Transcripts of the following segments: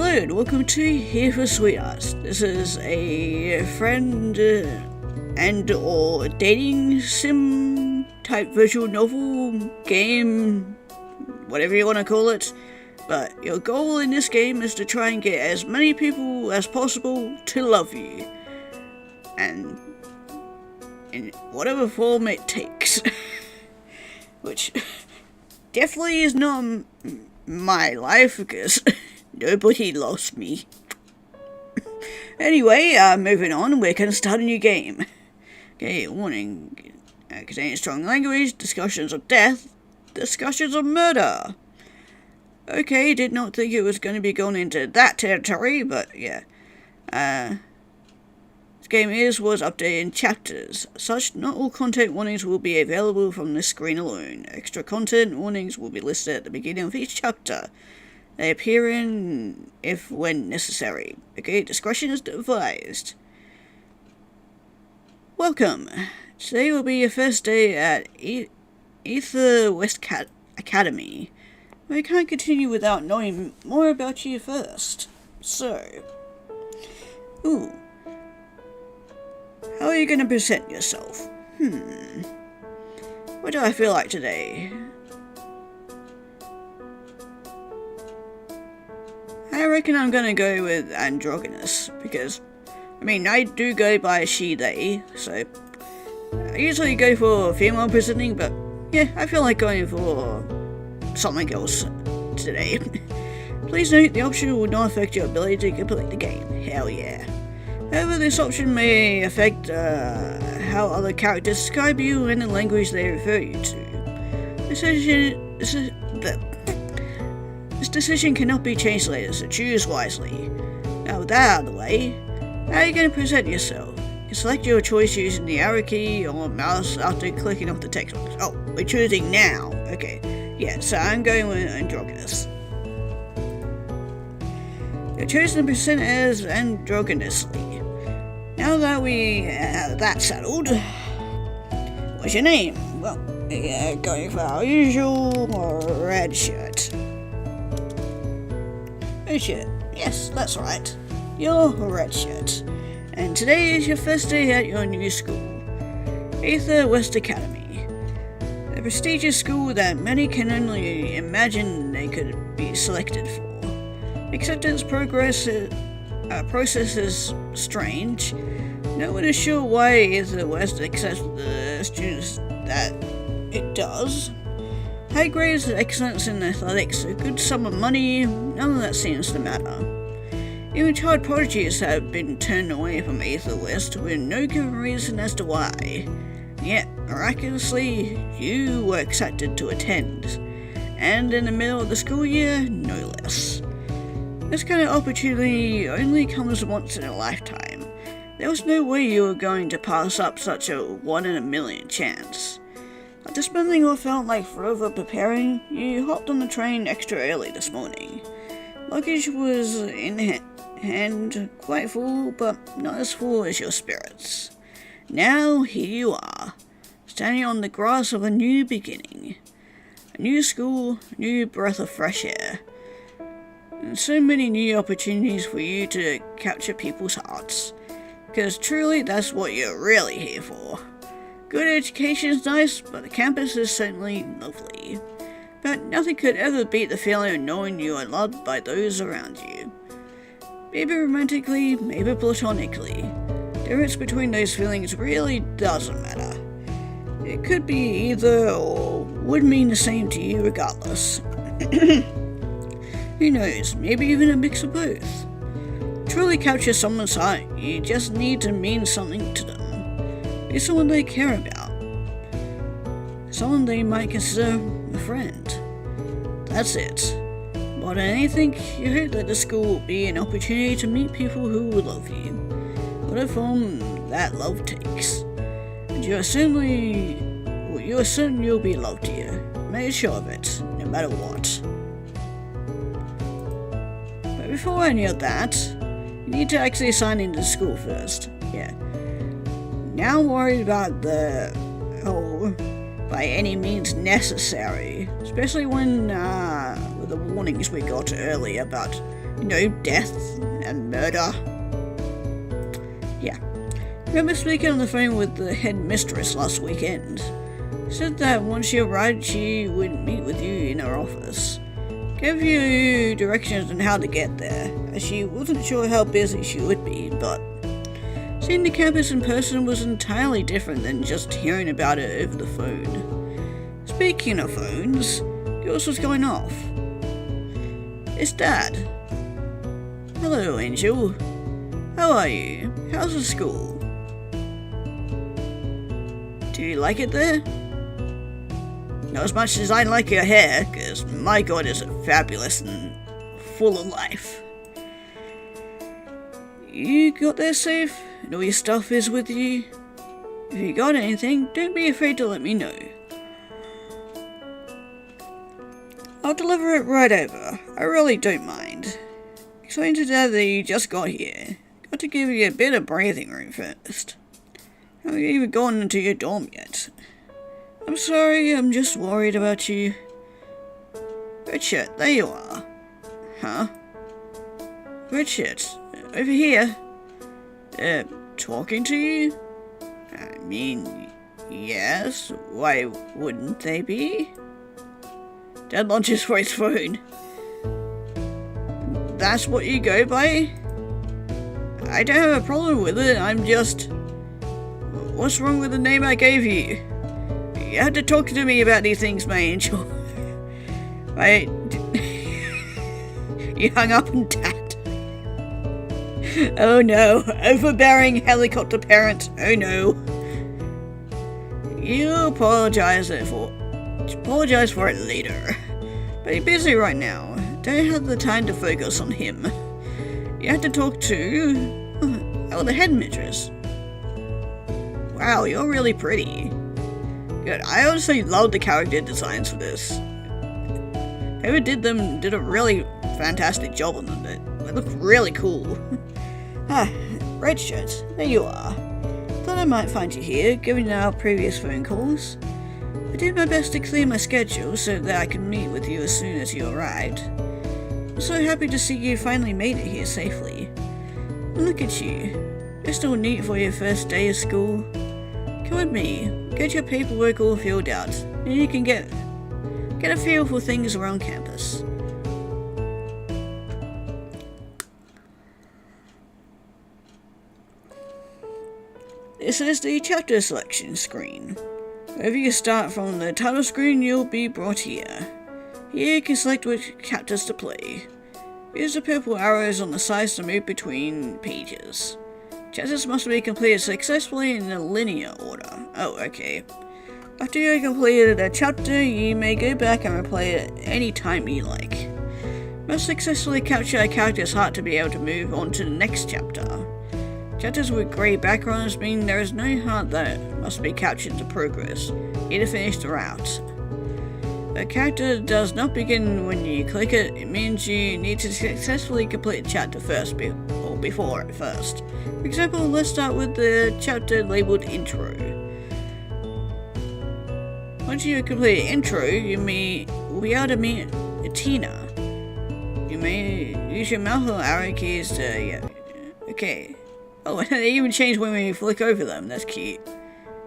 Hello and welcome to Here for Sweethearts. This is a friend and or dating sim type visual novel game, whatever you want to call it. But your goal in this game is to try and get as many people as possible to love you. And in whatever form it takes. Which definitely is not my life because nobody loves me. Anyway, moving on, we're going to start a new game. Okay, warning. Containing strong language, discussions of death, discussions of murder. Okay, did not think it was going to be going into that territory, but yeah. This game was updated in chapters. Such, not all content warnings will be available from this screen alone. Extra content warnings will be listed at the beginning of each chapter. They appear in if when necessary. Okay, discretion is advised. Welcome. Today will be your first day at Ether West Academy. We can't continue without knowing more about you first. So, how are you going to present yourself? What do I feel like today? I reckon I'm going to go with androgynous, because, I do go by she, they, so I usually go for female presenting, but yeah, I feel like going for something else today. Please note, the option will not affect your ability to complete the game. Hell yeah. However, this option may affect how other characters describe you and the language they refer you to. This decision cannot be changed later, so choose wisely. Now with that out of the way, how are you going to present yourself? You select your choice using the arrow key or mouse after clicking off the text box. Oh, we're choosing now. Okay, yeah, so I'm going with androgynous. You're chosen to present as androgynously. Now that we have that settled, what's your name? Well, going for our usual red shirt. Red shirt, yes, that's right. You're red shirt. And today is your first day at your new school, Ether West Academy. A prestigious school that many can only imagine they could be selected for. Acceptance process is strange. No one is sure why Ether West accepts the students that it does. High grades, excellence in athletics, a good sum of money, none of that seems to matter. Even child prodigies have been turned away from Ether West with no given reason as to why. Yet, miraculously, you were accepted to attend. And in the middle of the school year, no less. This kind of opportunity only comes once in a lifetime. There was no way you were going to pass up such a 1 in a million chance. After spending what felt like forever preparing, you hopped on the train extra early this morning. Luggage was in hand, quite full, but not as full as your spirits. Now here you are, standing on the grass of a new beginning. A new school, a new breath of fresh air. And so many new opportunities for you to capture people's hearts. Because truly, that's what you're really here for. Good education's nice, but the campus is certainly lovely. But nothing could ever beat the feeling of knowing you are loved by those around you. Maybe romantically, maybe platonically. The difference between those feelings really doesn't matter. It could be either or would mean the same to you regardless. Who knows, maybe even a mix of both. Truly capture someone's heart, you just need to mean something to them. Be someone they care about. Someone they might consider a friend. That's it. More than anything, you hope that the school will be an opportunity to meet people who will love you. Whatever form that love takes. And you are certain you'll be loved here. Make sure of it, no matter what. But before any of that, you need to actually sign into school first. Yeah. Now worried about the whole by any means necessary, especially when with the warnings we got earlier about death and murder. Yeah. I remember speaking on the phone with the headmistress last weekend. She said that once she arrived, she would meet with you in her office. Gave you directions on how to get there, as she wasn't sure how busy she would be, but seeing the campus in person was entirely different than just hearing about it over the phone. Speaking of phones, yours was going off. It's Dad. Hello, Angel. How are you? How's the school? Do you like it there? Not as much as I like your hair, because my god is it fabulous and full of life. You got there safe, and all your stuff is with you? If you got anything, don't be afraid to let me know. I'll deliver it right over, I really don't mind. Explain to Dad that you just got here. Got to give you a bit of breathing room first. Haven't even gone into your dorm yet. I'm sorry, I'm just worried about you. Richard, there you are. Huh? Richard, over here. Talking to you? I mean, yes, why wouldn't they be? Dad launches for his phone. That's what you go by? I don't have a problem with it, I'm just... What's wrong with the name I gave you? You have to talk to me about these things, my angel. Right? You hung up on Dad. Oh no, overbearing helicopter parent. Oh no. You apologize for it later. But you're busy right now. Don't have the time to focus on him. You have to talk to... the headmistress. Wow, you're really pretty. Good. I honestly love the character designs for this. Whoever did them did a really fantastic job on them. They look really cool. Red shirt, there you are. Thought I might find you here, given our previous phone calls. I did my best to clear my schedule so that I could meet with you as soon as you arrived. I'm so happy to see you finally made it here safely. And look at you. You're still neat for your first day of school. Come with me. Get your paperwork all filled out, and you can get a feel for things around campus. This is the chapter selection screen. Wherever you start from the title screen, you'll be brought here. Here you can select which chapters to play. Use the purple arrows on the sides to move between pages. Chapters must be completed successfully in a linear order. Oh, okay. After you completed a chapter, you may go back and replay it any time you like. Must successfully capture a character's heart to be able to move on to the next chapter. Chapters with grey backgrounds mean there is no heart that must be captured to progress, either finished or out. A character does not begin when you click it. It means you need to successfully complete the chapter first, or before it first. For example, let's start with the chapter labelled Intro. Once you complete Intro, you will be able to meet Tina. You may use your mouse or arrow keys to... Okay. Oh, and they even change when we flick over them. That's cute.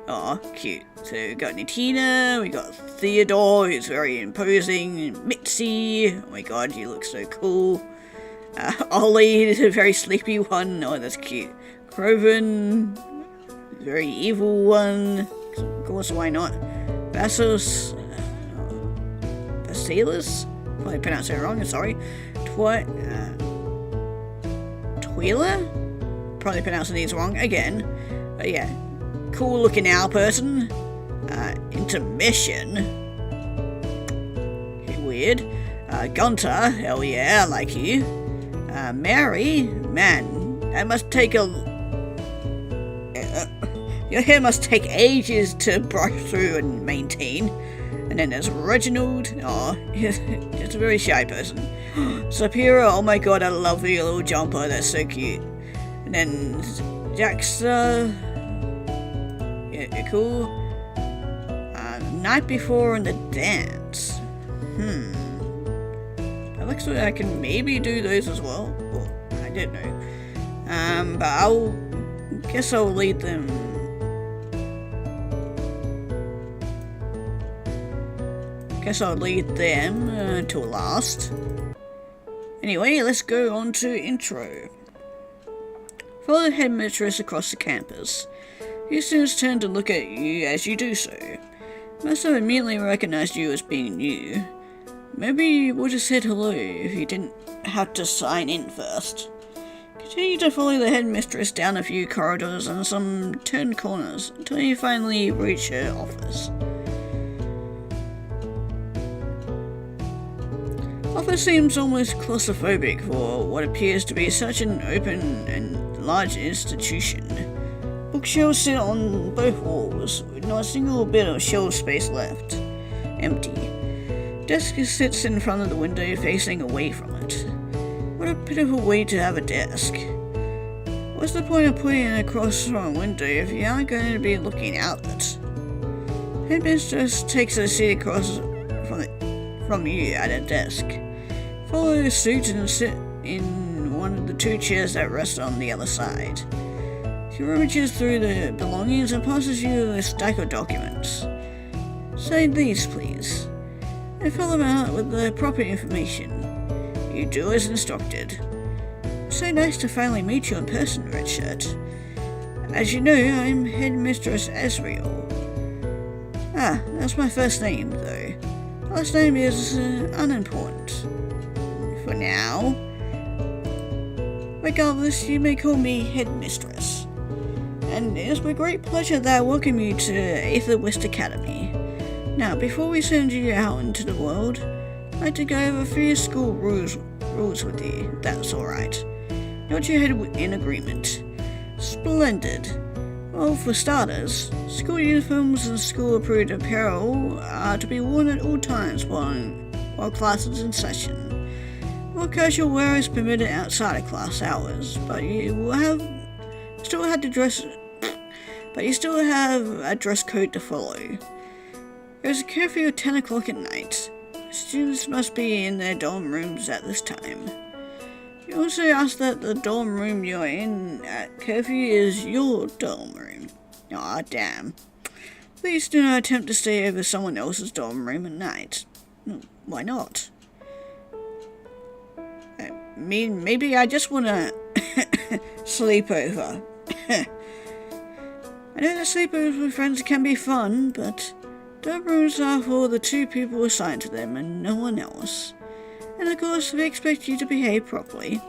Aw, cute. So we got Tina, we got Theodore, who's very imposing, Mitzi, oh my god, you look so cool. Ollie is a very sleepy one, oh that's cute. Croven, very evil one, of course why not. Vassos, Basilis, probably pronounced it wrong, I'm sorry. Twyla? Probably pronouncing these wrong again, but yeah. Cool looking owl person. Intermission. Weird. Gunter, hell yeah, I like you. Mary, man, that must take a... your hair must take ages to brush through and maintain. And then there's Reginald, just a very shy person. Sapira, oh my god, I love your little jumper, that's so cute. And then Jaxa, yeah, cool. Night before in the dance. looks like I can maybe do those as well. Well, I don't know. But guess I'll lead them. Guess I'll lead them till last. Anyway, let's go on to intro. Follow the headmistress across the campus. Few students turn to look at you as you do so. Most have immediately recognized you as being new. Maybe you would have said hello if you didn't have to sign in first. Continue to follow the headmistress down a few corridors and some turned corners until you finally reach her office. Office seems almost claustrophobic for what appears to be such an open and large institution. Bookshelves sit on both walls, with not a single bit of shelf space left. Empty. Desk sits in front of the window facing away from it. What a pitiful way to have a desk. What's the point of putting it across from a window if you aren't going to be looking out it? Headmistress takes a seat across from you at a desk. Follow suit and sit in one of the two chairs that rest on the other side. She rummages through the belongings and passes you a stack of documents. Sign these, please, and fill them out with the proper information. You do as instructed. So nice to finally meet you in person, Redshirt. As you know, I'm Headmistress Ezreal. Ah, that's my first name, though. Last name is unimportant. For now. Regardless, you may call me Headmistress. And it is my great pleasure that I welcome you to Aether West Academy. Now, before we send you out into the world, I'd like to go over a few school rules with you, if that's alright. Got your head in agreement. Splendid. Well, for starters, school uniforms and school-approved apparel are to be worn at all times while class is in session. More casual wear is permitted outside of class hours, but you still have a dress code to follow. There's a curfew at 10 o'clock at night. Students must be in their dorm rooms at this time. You also ask that the dorm room you're in at curfew is your dorm room. Aw, damn. Please do not attempt to stay over someone else's dorm room at night. Why not? I mean, maybe I just want to sleep over. I know that sleepovers with friends can be fun, but dorm rooms are for the two people assigned to them and no one else. And of course, we expect you to behave properly.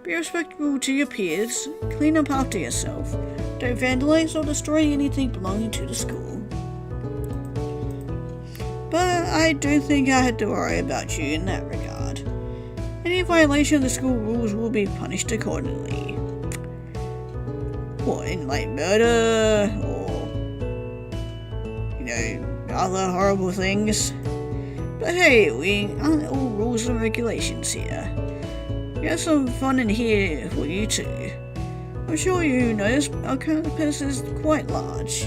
Be respectful to your peers, clean up after yourself, don't vandalize or destroy anything belonging to the school. But I don't think I had to worry about you in that regard. Any violation of the school rules will be punished accordingly. What, in like murder, or, other horrible things? But hey, we aren't all rules and regulations here. We have some fun in here for you too. I'm sure you noticed our campus is quite large.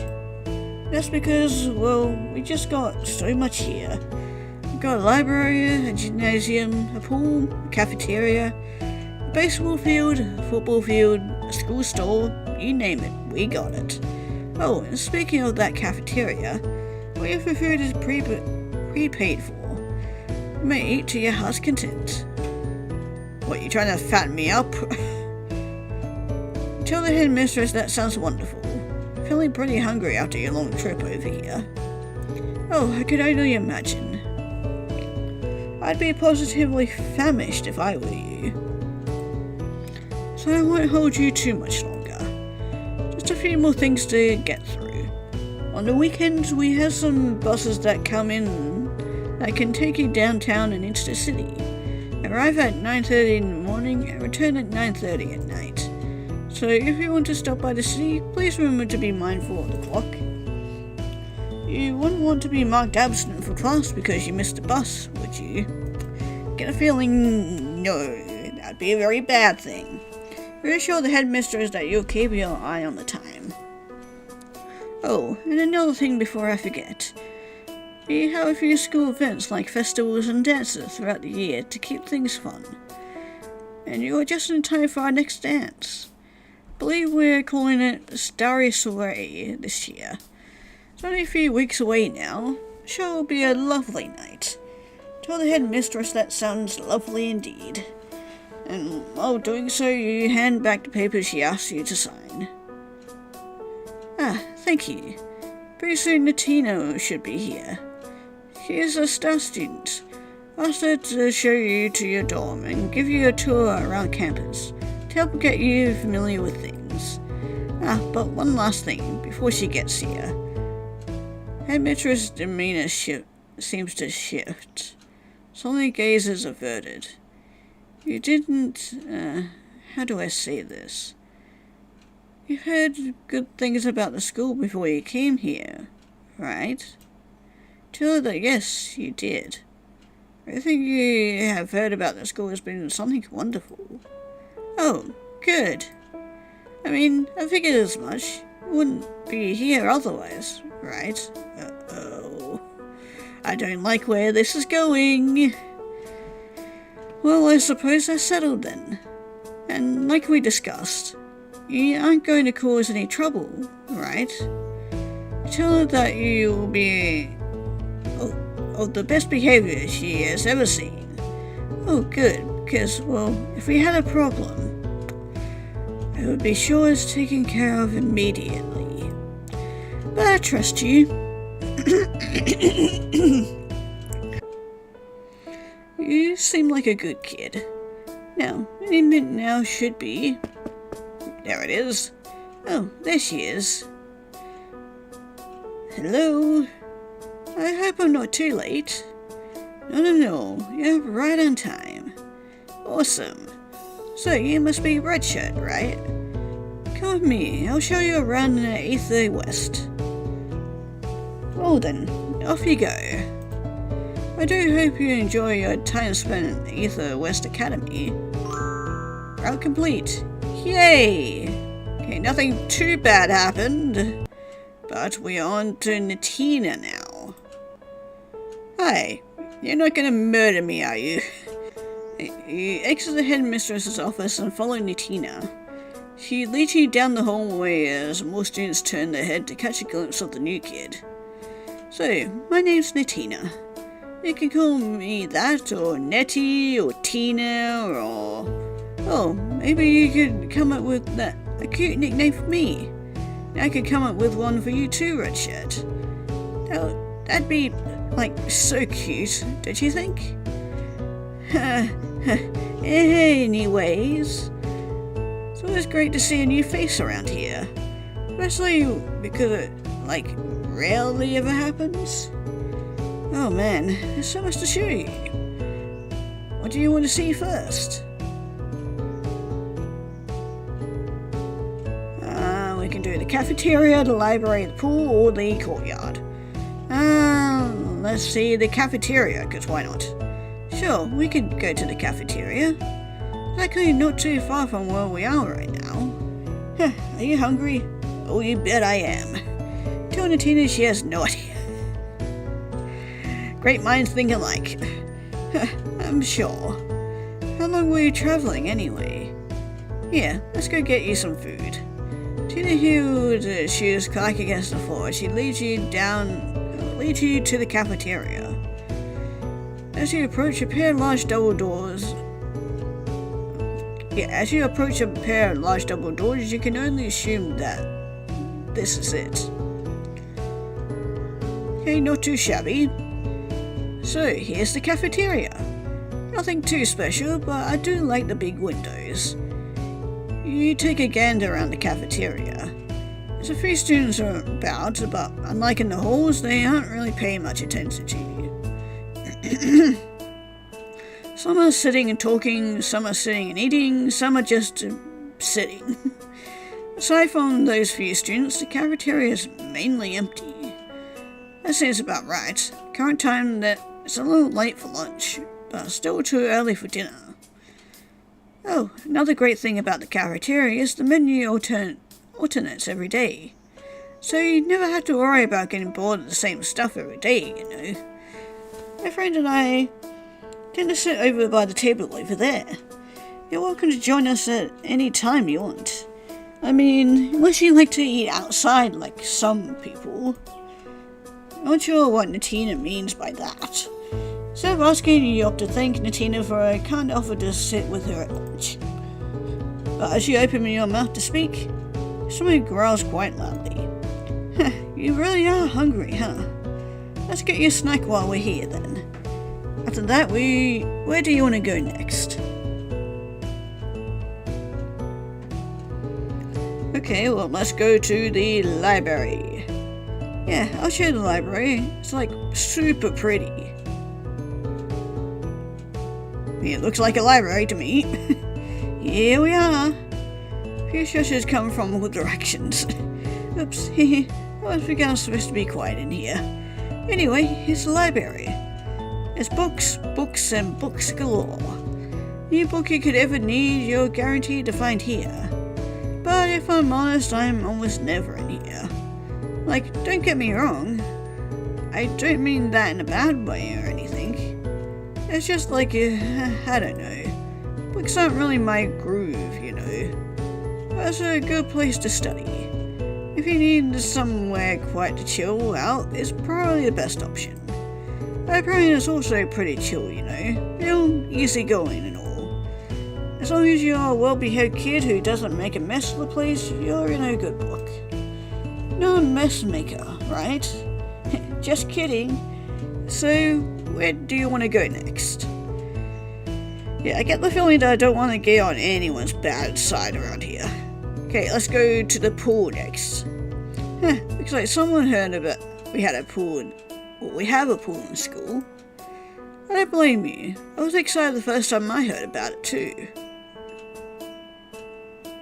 That's because, well, we just got so much here. We've got a library, a gymnasium, a pool, a cafeteria, a baseball field, a football field, a school store, you name it, we got it. Oh, and speaking of that cafeteria, all your food is prepaid for. You may eat to your heart's content. What, you trying to fatten me up? Tell the headmistress that sounds wonderful. I'm feeling pretty hungry after your long trip over here. Oh, I could only imagine. I'd be positively famished if I were you. So I won't hold you too much longer. Just a few more things to get through. On the weekends, we have some buses that come in that can take you downtown and into the city. Arrive at 9:30 in the morning and return at 9:30 at night. So if you want to stop by the city, please remember to be mindful of the clock. You wouldn't want to be marked absent for class because you missed the bus, would you? Get a feeling, no, that'd be a very bad thing. Reassure the headmistress that you'll keep your eye on the time. Oh, and another thing before I forget. We have a few school events like festivals and dances throughout the year to keep things fun. And you are just in time for our next dance. I believe we're calling it Starry Soiree this year. It's only a few weeks away now. The show will be a lovely night. Tell the headmistress that sounds lovely indeed. And while doing so, you hand back the paper she asked you to sign. Ah, thank you. Pretty soon Natina should be here. She is a star student. Asked her to show you to your dorm and give you a tour around campus to help get you familiar with things. Ah, but one last thing before she gets here. Headmistress' demeanor seems to shift. Suddenly gaze is averted. You didn't, how do I say this? You've heard good things about the school before you came here, right? Tell her that yes, you did. Everything you have heard about the school has been something wonderful. Oh, good. I mean, I figured as much. You wouldn't be here otherwise, right? Uh-oh. I don't like where this is going. Well, I suppose that's settled then. And like we discussed, you aren't going to cause any trouble, right? Tell her that you will be of the best behavior she has ever seen. Oh, good, because, well, if we had a problem, I would be sure it's taken care of immediately. But I trust you. You seem like a good kid. Now, any minute now should be. There it is. Oh, there she is. Hello. I hope I'm not too late. No, you're right on time. Awesome. So you must be Redshirt, right? Come with me, I'll show you around in the Ether West. Well then, off you go. I do hope you enjoy your time spent in Ether West Academy. Route complete. Yay! Okay, nothing too bad happened. But we're on to Natina now. Hi, you're not gonna murder me, are you? You exit the headmistress's office and follow Natina. She leads you down the hallway as more students turn their head to catch a glimpse of the new kid. So, my name's Natina. You can call me that, or Nettie, or Tina, or... Oh, maybe you could come up with a cute nickname for me. I could come up with one for you too, Redshirt. That'd be, like, so cute, don't you think? Anyways, it's always great to see a new face around here. Especially because it, like, rarely ever happens. Oh man, there's so much to show you. What do you want to see first? We can do the cafeteria, the library, the pool, or the courtyard. Let's see the cafeteria, because why not? Sure, we could go to the cafeteria. It's actually not too far from where we are right now. Are you hungry? Oh, you bet I am. Tell Natina she has no idea. Great minds think alike. I'm sure. How long were you traveling anyway? Here, let's go get you some food. Tina hewed her shoes clack against the floor. She leads you to the cafeteria. As you approach a pair of large double doors, you can only assume that this is it. Okay, not too shabby. So, here's the cafeteria. Nothing too special, but I do like the big windows. You take a gander around the cafeteria. There's a few students about, but unlike in the halls, they aren't really paying much attention to you. Some are sitting and talking, some are sitting and eating, some are just sitting. Aside from those few students, the cafeteria is mainly empty. That seems about right. Current time that it's a little late for lunch, but still too early for dinner. Oh, another great thing about the cafeteria is the menu alternates every day. so you never have to worry about getting bored of the same stuff every day, you know. My friend and I tend to sit over by the table over there. You're welcome to join us at any time you want. I mean, unless you like to eat outside like some people. I'm not sure what Natina means by that. Instead of asking, you opt to thank Natina for a kind offer to sit with her at lunch. But as you open your mouth to speak, someone growls quite loudly. You really are hungry, huh? Let's get you a snack while we're here then. After that, where do you want to go next? Okay, well, let's go to the library. Yeah, I'll show you the library. It's like super pretty. It looks like a library to me. Here we are. A few shushes come from all directions. Oops, I always forgot I was supposed to be quiet in here. Anyway, here's the library. There's books, and books galore. Any book you could ever need, you're guaranteed to find here. But if I'm honest, I'm almost never in here. Like, don't get me wrong. I don't mean that in a bad way or anything. It's just like, I don't know. Books aren't really my groove, you know. But it's a good place to study. If you need somewhere quiet to chill out, it's probably the best option. Librarian is also pretty chill, you know. Real easygoing and all. As long as you're a well-behaved kid who doesn't make a mess of the place, you're in a good book. Not a mess maker, right? Just kidding. So, where do you want to go next? Yeah, I get the feeling that I don't want to get on anyone's bad side around here. Okay, let's go to the pool next. Looks like someone heard about we have a pool in school. I don't blame you. I was excited the first time I heard about it too.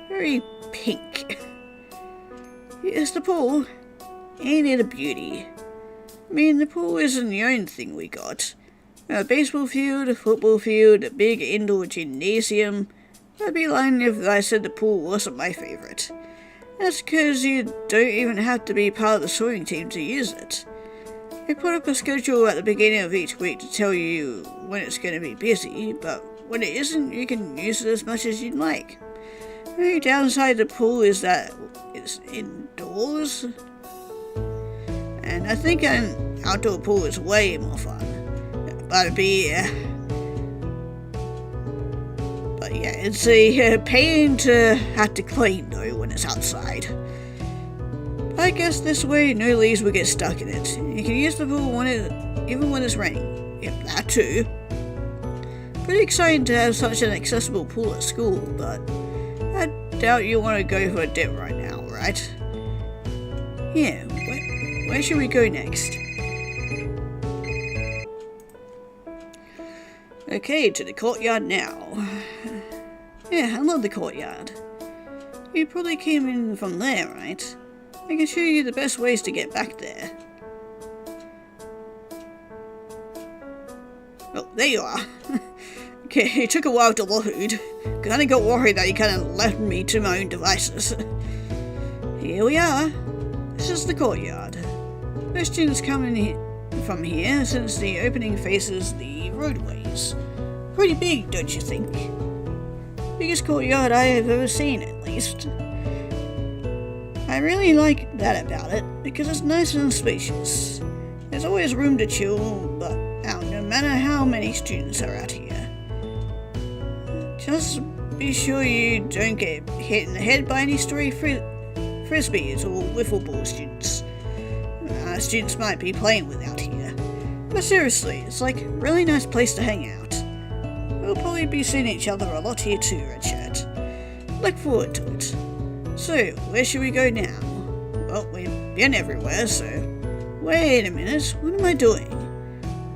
Very pink. Here's the pool. Ain't it a beauty? I mean, the pool isn't the only thing we got. A baseball field, a football field, a big indoor gymnasium. I'd be lying if I said the pool wasn't my favourite. That's because you don't even have to be part of the swimming team to use it. They put up a schedule at the beginning of each week to tell you when it's going to be busy, but when it isn't, you can use it as much as you'd like. The only downside of the pool is that it's indoors, and I think an outdoor pool is way more fun. But it's a pain to have to clean though when it's outside. I guess this way no leaves will get stuck in it. You can use the pool even when it's raining. Yep, that too. Pretty exciting to have such an accessible pool at school, but I doubt you want to go for a dip right now, right? Yeah, where should we go next? Okay, to the courtyard now. Yeah, I love the courtyard. You probably came in from there, right? I can show you the best ways to get back there. Oh, there you are. Okay, it took a while to load. Kinda got worried that you kinda left me to my own devices. Here we are. This is the courtyard. Most students come in from here since the opening faces the roadways. Pretty big, don't you think? Biggest courtyard I have ever seen, at least. I really like that about it, because it's nice and spacious. There's always room to chill, but no matter how many students are out here. Just be sure you don't get hit in the head by any stray frisbees or wiffle ball students. Students might be playing with out here. But seriously, it's like a really nice place to hang out. We'll probably be seeing each other a lot here too, Redshirt. Look forward to it. So, where should we go now? Well, we've been everywhere, so... Wait a minute, what am I doing?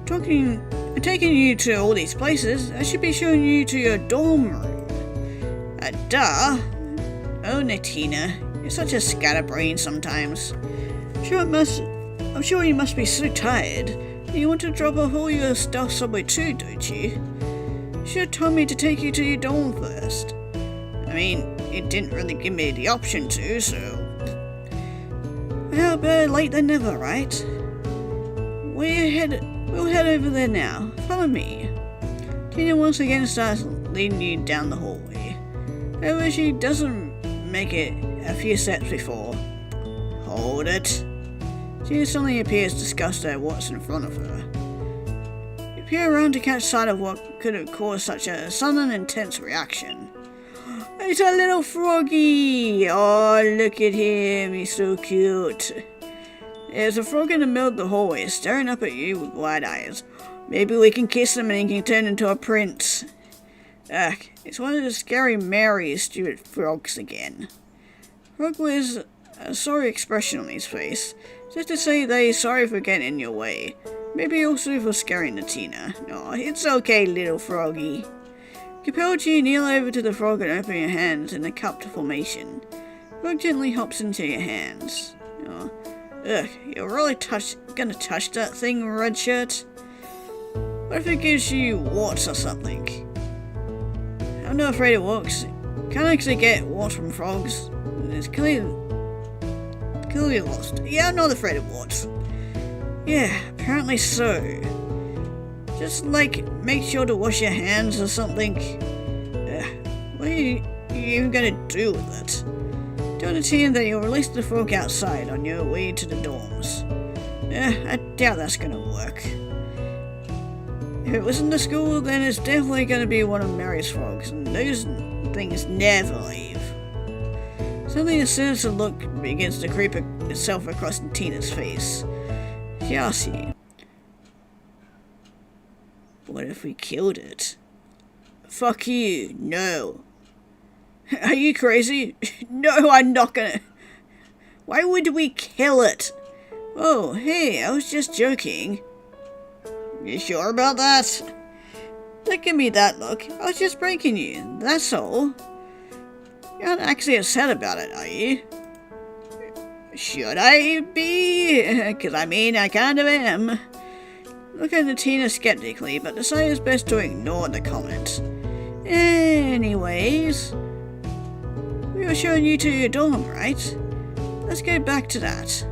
I'm taking you to all these places. I should be showing you to your dorm room. Duh. Oh, Natina, you're such a scatterbrain sometimes. I'm sure you must be so tired. You want to drop off all your stuff somewhere too, don't you? You should have told me to take you to your dorm first. I mean, it didn't really give me the option to, so... Well, better late than never, right? We'll head over there now. Follow me. Tina once again starts leading you down the hallway. However, she doesn't make it a few steps before. Hold it. Tina suddenly appears disgusted at what's in front of her. You peer around to catch sight of what could have caused such a sudden and intense reaction. It's a little froggy! Oh, look at him, he's so cute. There's a frog in the middle of the hallway, staring up at you with wide eyes. Maybe we can kiss him and he can turn into a prince. Ugh, it's one of the scary merrier stupid frogs again. Frog wears a sorry expression on his face, just to say that he's sorry for getting in your way. Maybe also for scaring the Tina. Oh, it's okay, little froggy. Compelled, you kneel over to the frog and open your hands in a cupped formation. Frog gently hops into your hands. Oh, ugh, you're really gonna touch that thing, red shirt? What if it gives you warts or something? I'm not afraid of warts. Can't actually get warts from frogs. It's clearly lost. Yeah, I'm not afraid of warts. Yeah, apparently so. Just make sure to wash your hands or something. What are you even gonna do with it? Tell the team that you'll release the frog outside on your way to the dorms. I doubt that's gonna work. If it was in the school, then it's definitely gonna be one of Mary's frogs, and those things never leave. Suddenly a sinister look begins to creep itself across Tina's face. She asks you, what if we killed it? Fuck you, no. Are you crazy? No, I'm not gonna. Why would we kill it? Oh, hey, I was just joking. You sure about that? Don't give me that look. I was just pranking you, that's all. You're not actually upset about it, are you? Should I be? 'Cause I mean, I kind of am. Look at Tina skeptically, but decided it's best to ignore the comment. Anyways, we were showing you to your dorm, right? Let's get back to that.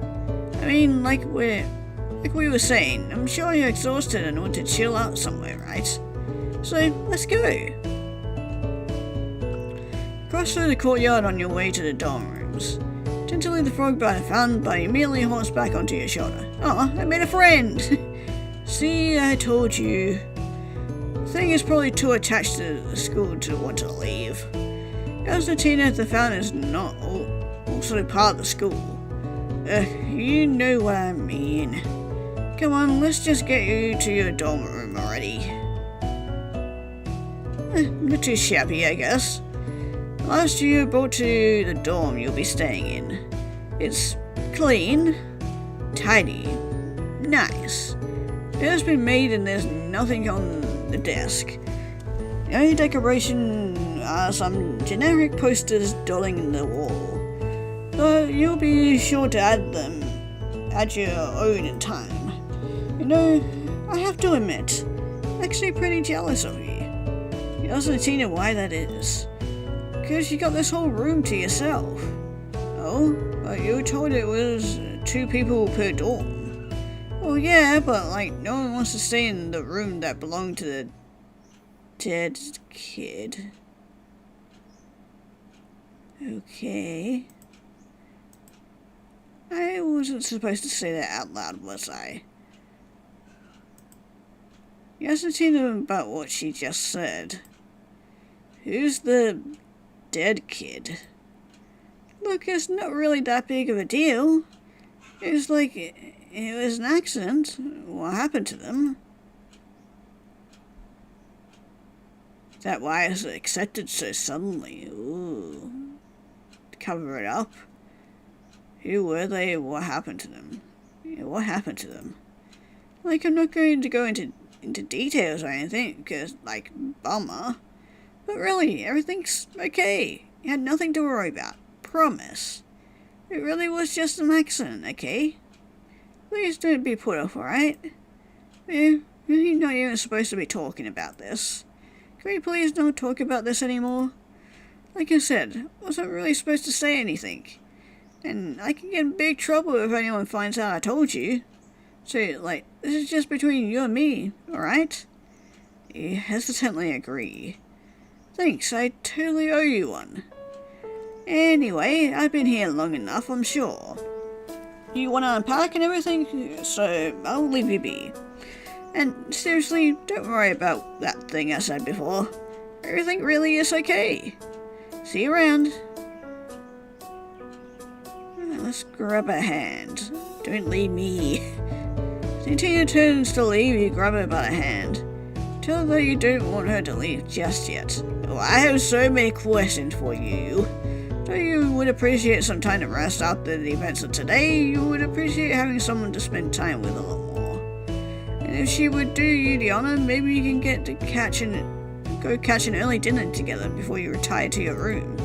I mean, like we were saying, I'm sure you're exhausted and want to chill out somewhere, right? So, let's go. Cross through the courtyard on your way to the dorm rooms. Gently the frog bite found by immediately hops back onto your shoulder. Oh, I made a friend! See, I told you. The thing is probably too attached to the school to want to leave. As the Tina at the fountain is not also part of the school. You know what I mean. Come on, let's just get you to your dorm room already. Not too shabby, I guess. Last year brought to the dorm you'll be staying in. It's clean, tidy, nice. It has been made and there's nothing on the desk. The only decoration are some generic posters dotting the wall. But you'll be sure to add your own in time. You know, I have to admit, I'm actually pretty jealous of you. You ask Tina why that is. Because you got this whole room to yourself. Oh, but you were told it was 2 people per dorm. Well, yeah, but no one wants to stay in the room that belonged to the dead kid. Okay. I wasn't supposed to say that out loud, was I? You asked Tina about what she just said. Who's the dead kid? Look, it's not really that big of a deal. It's it was an accident. What happened to them? Is that why it was accepted so suddenly? Ooh. Cover it up. Who were they? What happened to them? Yeah, what happened to them? I'm not going to go into details or anything, because, bummer. But really, everything's okay. You had nothing to worry about. Promise. It really was just an accident, okay? Please don't be put off, alright? You're not even supposed to be talking about this. Can we please not talk about this anymore? Like I said, I wasn't really supposed to say anything. And I can get in big trouble if anyone finds out I told you. So, like, this is just between you and me, alright? You hesitantly agree. Thanks, I totally owe you one. Anyway, I've been here long enough, I'm sure. You want to unpack and everything, so I'll leave you be. And seriously, don't worry about that thing I said before. Everything really is okay. See you around. Let's grab a hand. Don't leave me. As Tina turns to leave, you grab her by the hand. Tell her that you don't want her to leave just yet. Oh, I have so many questions for you. Though you would appreciate some time to rest after the events of today, you would appreciate having someone to spend time with a lot more. And if she would do you the honor, maybe you can get to go catch an early dinner together before you retire to your room.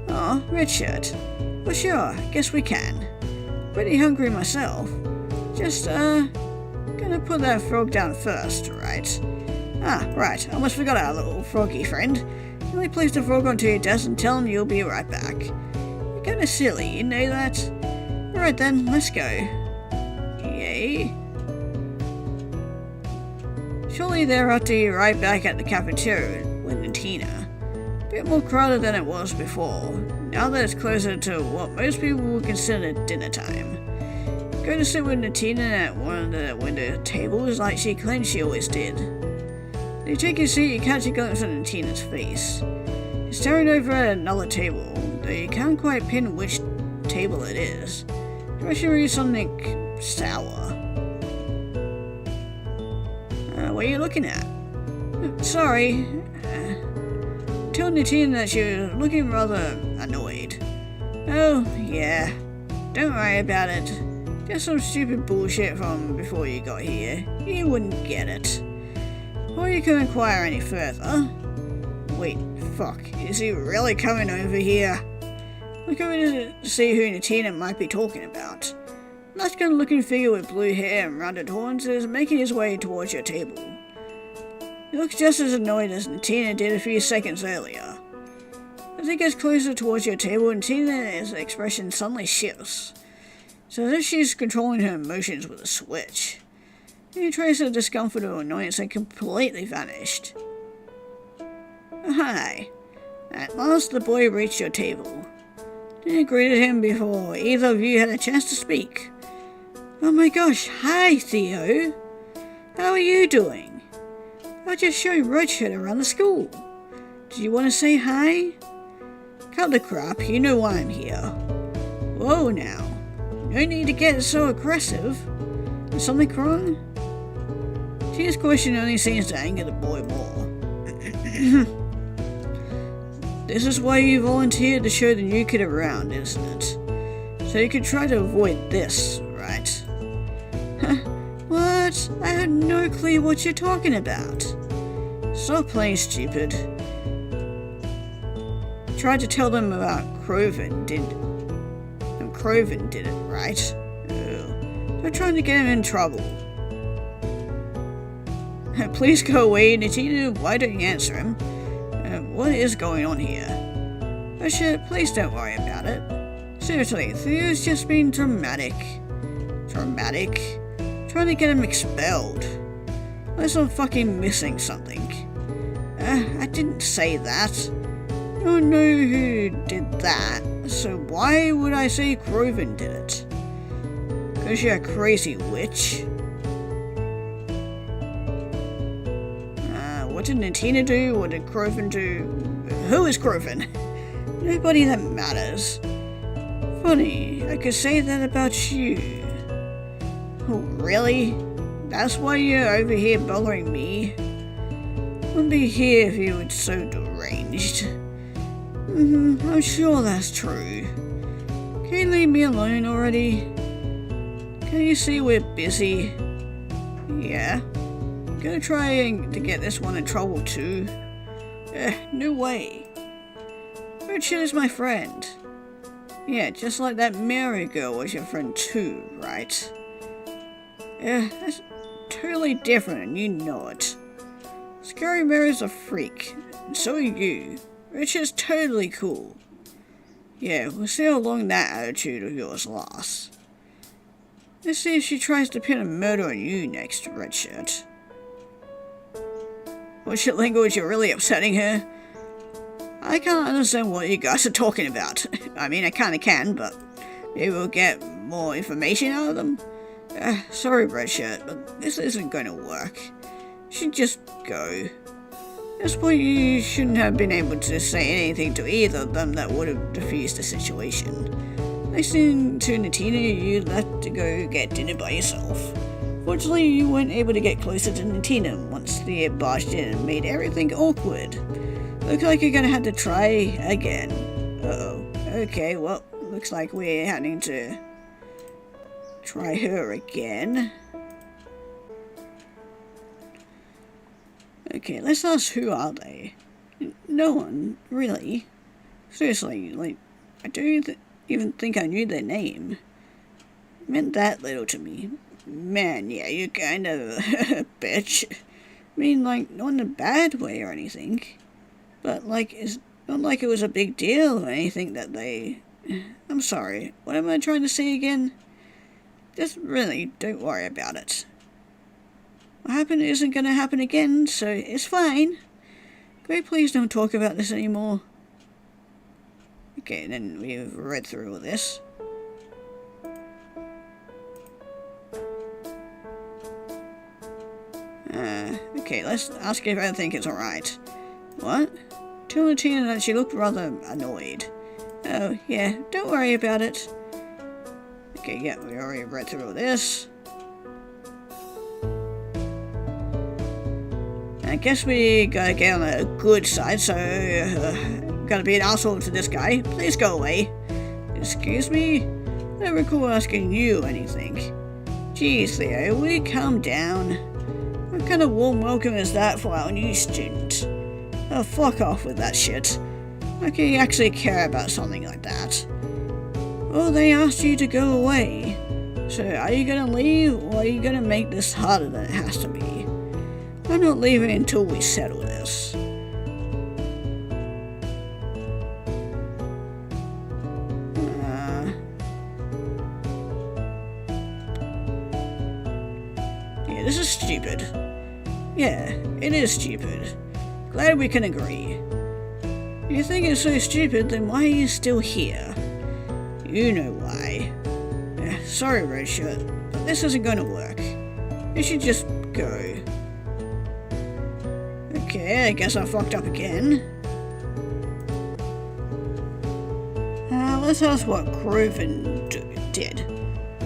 Aw, red shirt. Well sure, guess we can. Pretty hungry myself. Just, gonna put that frog down first, right? Ah, right, almost forgot our little froggy friend. Only place the frog onto your desk and tell him you'll be right back. You're kinda silly, you know that? Alright then, let's go. Yay. Shortly thereafter, you're right back at the cafeteria with Tina. A bit more crowded than it was before, now that it's closer to what most people would consider dinner time. Go to sit with Tina at one of the window tables like she claimed she always did. When you take your seat, you catch a glimpse of Tina's face. She's staring over at another table, though you can't quite pin which table it is. You should read something sour. What are you looking at? Sorry. Told Tina that she was looking rather annoyed. Oh, yeah. Don't worry about it. Just some stupid bullshit from before you got here. You wouldn't get it. Before you can inquire any further... Wait, fuck. Is he really coming over here? Look over to see who Tina might be talking about. That good-looking figure with blue hair and rounded horns is making his way towards your table. He looks just as annoyed as Tina did a few seconds earlier. As he gets closer towards your table, Tina's expression suddenly shifts. It's as if she's controlling her emotions with a switch. Any trace of discomfort or annoyance had completely vanished. Hi. At last the boy reached your table. Tina greeted him before either of you had a chance to speak. Oh my gosh, hi Theo! How are you doing? I just showed Roadshow around the school. Did you want to say hi? Cut the crap, you know why I'm here. Whoa now, no need to get so aggressive. Is something wrong? Tina's question only seems to anger the boy more. This is why you volunteered to show the new kid around, isn't it? So you could try to avoid this, right? What? I had no clue what you're talking about. Stop playing stupid. Tried to tell them about Croven, and Croven did it, right? Oh. They're trying to get him in trouble. Please go away, Tina. Why don't you answer him? What is going on here? Shit, please don't worry about it. Seriously, Theo's just being dramatic. Dramatic? Trying to get him expelled. Unless I'm fucking missing something. I didn't say that. I don't know who did that, so why would I say Croven did it? Because you're a crazy witch. What did Tina do? What did Croven do? Who is Croven? Nobody that matters. Funny, I could say that about you. Oh, really? That's why you're over here bothering me? Wouldn't be here if you were so deranged. I'm sure that's true. Can you leave me alone already? Can you see we're busy? Yeah. Gonna try to get this one in trouble too? No way. Richard is my friend. Yeah, just like that Mary girl was your friend too, right? Yeah, that's totally different and you know it. Scary Mary's a freak, and so are you. Richard's totally cool. Yeah, we'll see how long that attitude of yours lasts. Let's see if she tries to pin a murder on you next, Redshirt. What's your language? You're really upsetting her? I can't understand what you guys are talking about. I mean, I kinda can, but maybe we'll get more information out of them. Sorry, Redshirt, but this isn't gonna work. You should just go. At this point, you shouldn't have been able to say anything to either of them that would have diffused the situation. Listening to Natina, you left to go get dinner by yourself. Fortunately, you weren't able to get closer to Natina once Thea barged in and made everything awkward. Looks like you're gonna have to try again. Uh-oh. Okay, well, looks like we're having to try her again. Okay, let's ask, who are they? No one, really. Seriously, like, I don't even think I knew their name. It meant that little to me. Man, yeah, you're kind of a bitch. I mean, like, not in a bad way or anything. But, like, it's not like it was a big deal or anything that they... I'm sorry, what am I trying to say again? Just really, don't worry about it. What happened isn't going to happen again, so it's fine. Can we please don't talk about this anymore? Okay, then we've read through all this. Okay, let's ask if I think it's alright. What? Tell Latina that she looked rather annoyed. Oh, yeah, don't worry about it. Okay, yeah, we already read through all this. I guess we gotta get on a good side, so gotta be an asshole to this guy. Please go away. Excuse me? I don't recall asking you anything. Jeez, Theo, will you calm down? What kind of warm welcome is that for our new student? Oh, fuck off with that shit. How can you actually care about something like that? Oh, they asked you to go away. So are you gonna leave, or are you gonna make this harder than it has to be? I'm not leaving until we settle this. Yeah, this is stupid. Yeah, it is stupid. Glad we can agree. If you think it's so stupid, then why are you still here? You know why. Sorry, Redshirt, but this isn't going to work. You should just go. Okay, I guess I fucked up again. Let's ask what Groven did.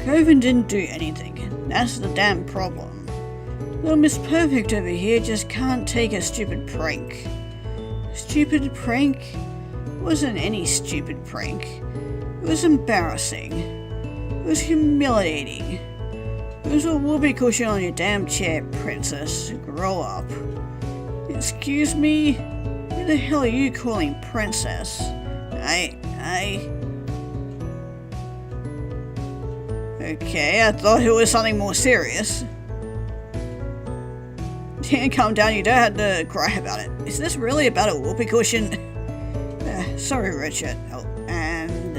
Groven didn't do anything. That's the damn problem. Little Miss Perfect over here just can't take a stupid prank. Stupid prank? It wasn't any stupid prank. It was embarrassing. It was humiliating. It was a whoopee cushion on your damn chair, princess. Grow up. Excuse me? Who the hell are you calling princess? Okay, I thought it was something more serious. Calm down, you don't have to cry about it. Is this really about a whoopee cushion? Sorry, Richard. Oh, and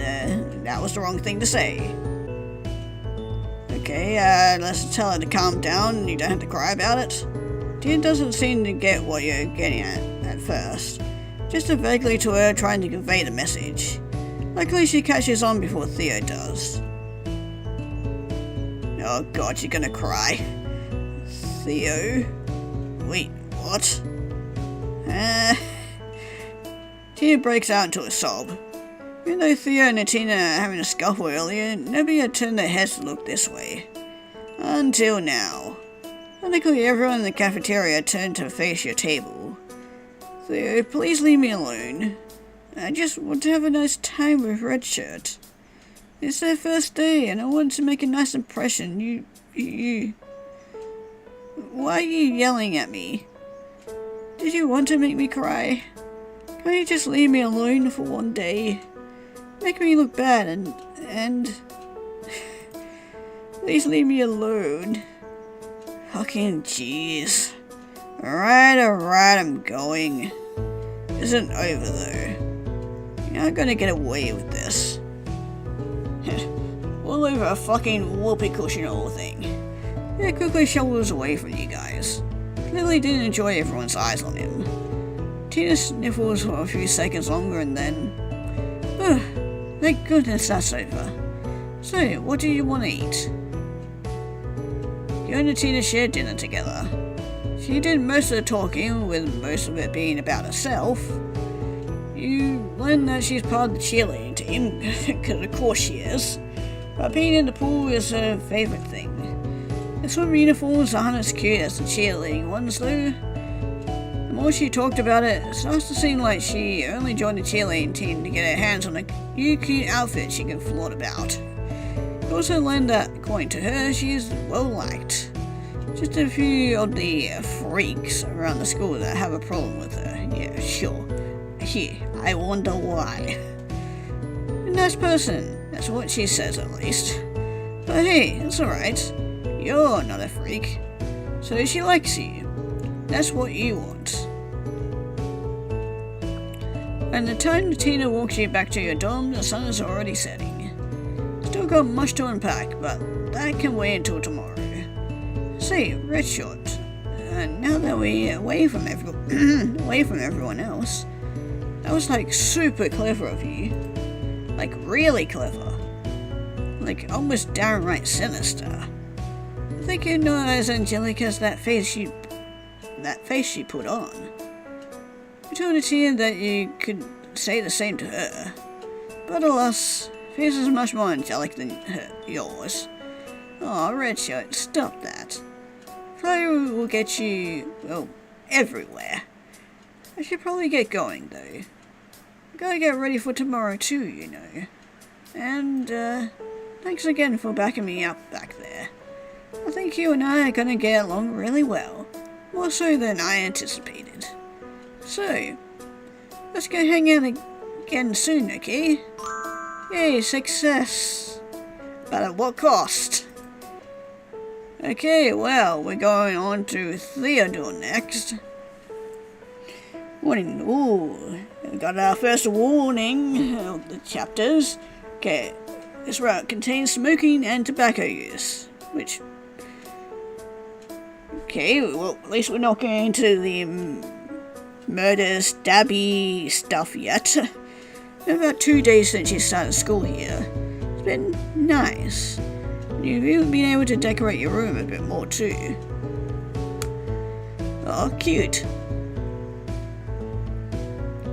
that was the wrong thing to say. Okay, let's tell her to calm down. You don't have to cry about it. Dean doesn't seem to get what you're getting at first. Just a vaguely to her trying to convey the message. Luckily she catches on before Theo does. Oh god, you're gonna cry. Theo? Wait, what? Tia breaks out into a sob. Even though Theo and Natina are having a scuffle earlier, nobody had turned their heads to look this way. Until now. Luckily everyone in the cafeteria turned to face your table. Theo, please leave me alone. I just want to have a nice time with Redshirt. It's their first day and I want to make a nice impression. You... Why are you yelling at me? Did you want to make me cry? Can't you just leave me alone for one day? Make me look bad and... Please leave me alone. Fucking jeez. Alright, I'm going. Isn't over though. You're not gonna get away with this. All over a fucking whoopee cushion or thing. It quickly shovels away from you guys. Clearly didn't enjoy everyone's eyes on him. Tina sniffles for a few seconds longer and then... thank goodness that's over. So, what do you want to eat? You and Tina shared dinner together. She did most of the talking, with most of it being about herself. You learn that she's part of the cheerleading team, because of course she is. But being in the pool is her favourite thing. The swim uniforms aren't as cute as the cheerleading ones though. The more she talked about it, it starts to seem like she only joined the cheerleading team to get her hands on a new cute outfit she can flaunt about. You also learned that, according to her, she is well liked. Just a few of the freaks around the school that have a problem with her. Yeah, sure. Here, I wonder why. A nice person, that's what she says at least. But hey, it's alright. You're not a freak. So she likes you. That's what you want. And the time Tina walks you back to your dorm, the sun is already setting. Still got much to unpack, but that can wait until tomorrow. Say, Red Short, now that we're away from everyone else, that was like super clever of you. Like really clever. Like almost downright sinister. I think you're not as angelic as that face she put on. You told Tina that you could say the same to her. But alas, face is much more angelic than yours. Aw, Red Shirt, stop that. Fire will get you, well, everywhere. I should probably get going, though. I gotta get ready for tomorrow, too, you know. And, thanks again for backing me up back there. I think you and I are gonna get along really well. More so than I anticipated. So, let's go hang out again soon, okay? Yay, success. But at what cost? Okay, well, we're going on to Theodore next. Warning, we got our first warning of the chapters. Okay, this route contains smoking and tobacco use, which... Okay, well, at least we're not going into the murder, stabby stuff yet. About 2 days since you started school here. It's been nice. You've even been able to decorate your room a bit more too. Oh, cute.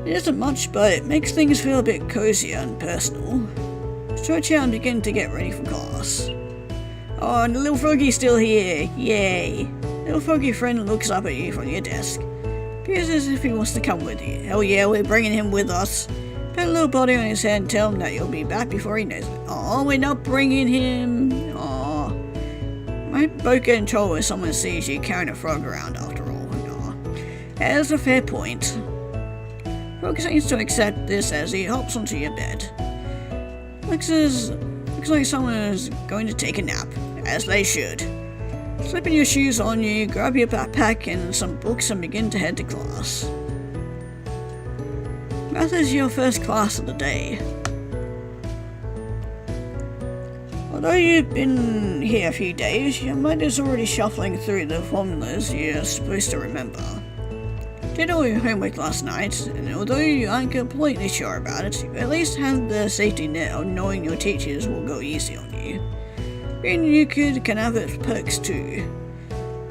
It isn't much, but it makes things feel a bit cozier and personal. Stretch out and begin to get ready for class. Oh, and the little froggy's still here. Yay. Little froggy friend looks up at you from your desk. Appears as if he wants to come with you. Hell yeah, we're bringing him with us. Put a little body on his head and tell him that you'll be back before he knows it. Oh, we're not bringing him. Oh. Might both get in trouble if someone sees you carrying a frog around after all. Oh. That's a fair point. Frog seems to accept this as he hops onto your bed. Looks like someone is going to take a nap, as they should. Slipping your shoes on you, grab your backpack and some books and begin to head to class. Math is your first class of the day. Although you've been here a few days, your mind is already shuffling through the formulas you're supposed to remember. Did all your homework last night, and although you aren't completely sure about it, you at least have the safety net of knowing your teachers will go easy on you. Being you can have its perks too.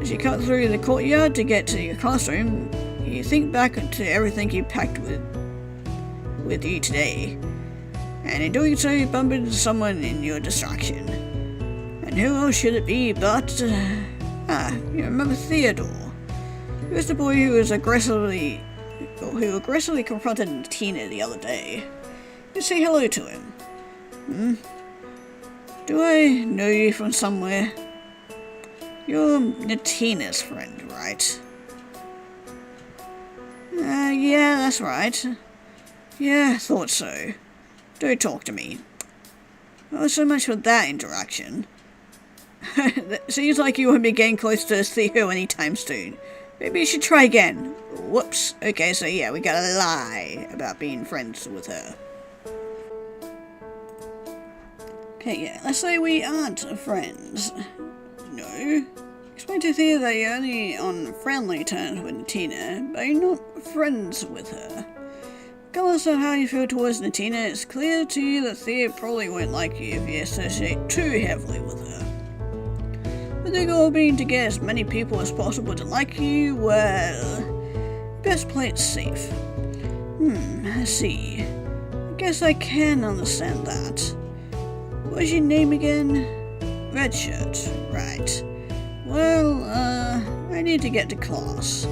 As you cut through the courtyard to get to your classroom, you think back to everything you packed with you today, and in doing so you bump into someone in your distraction. And who else should it be but... you remember Theodore. He was the boy who aggressively confronted Tina the other day. You say hello to him. Do I know you from somewhere? You're Natina's friend, right? Yeah, that's right. Yeah, thought so. Don't talk to me. Well, so much for that interaction. Seems like you won't be getting close to Theo anytime soon. Maybe you should try again. Whoops. Okay, so yeah, we gotta lie about being friends with her. Okay, yeah, let's say we aren't friends. No. Explain to Thea that you're only on friendly terms with Natina, but you're not friends with her. Regardless of how you feel towards Natina, it's clear to you that Thea probably won't like you if you associate too heavily with her. With the goal being to get as many people as possible to like you, well, best play it safe. I see. I guess I can understand that. What's your name again? Redshirt, right. Well, I need to get to class.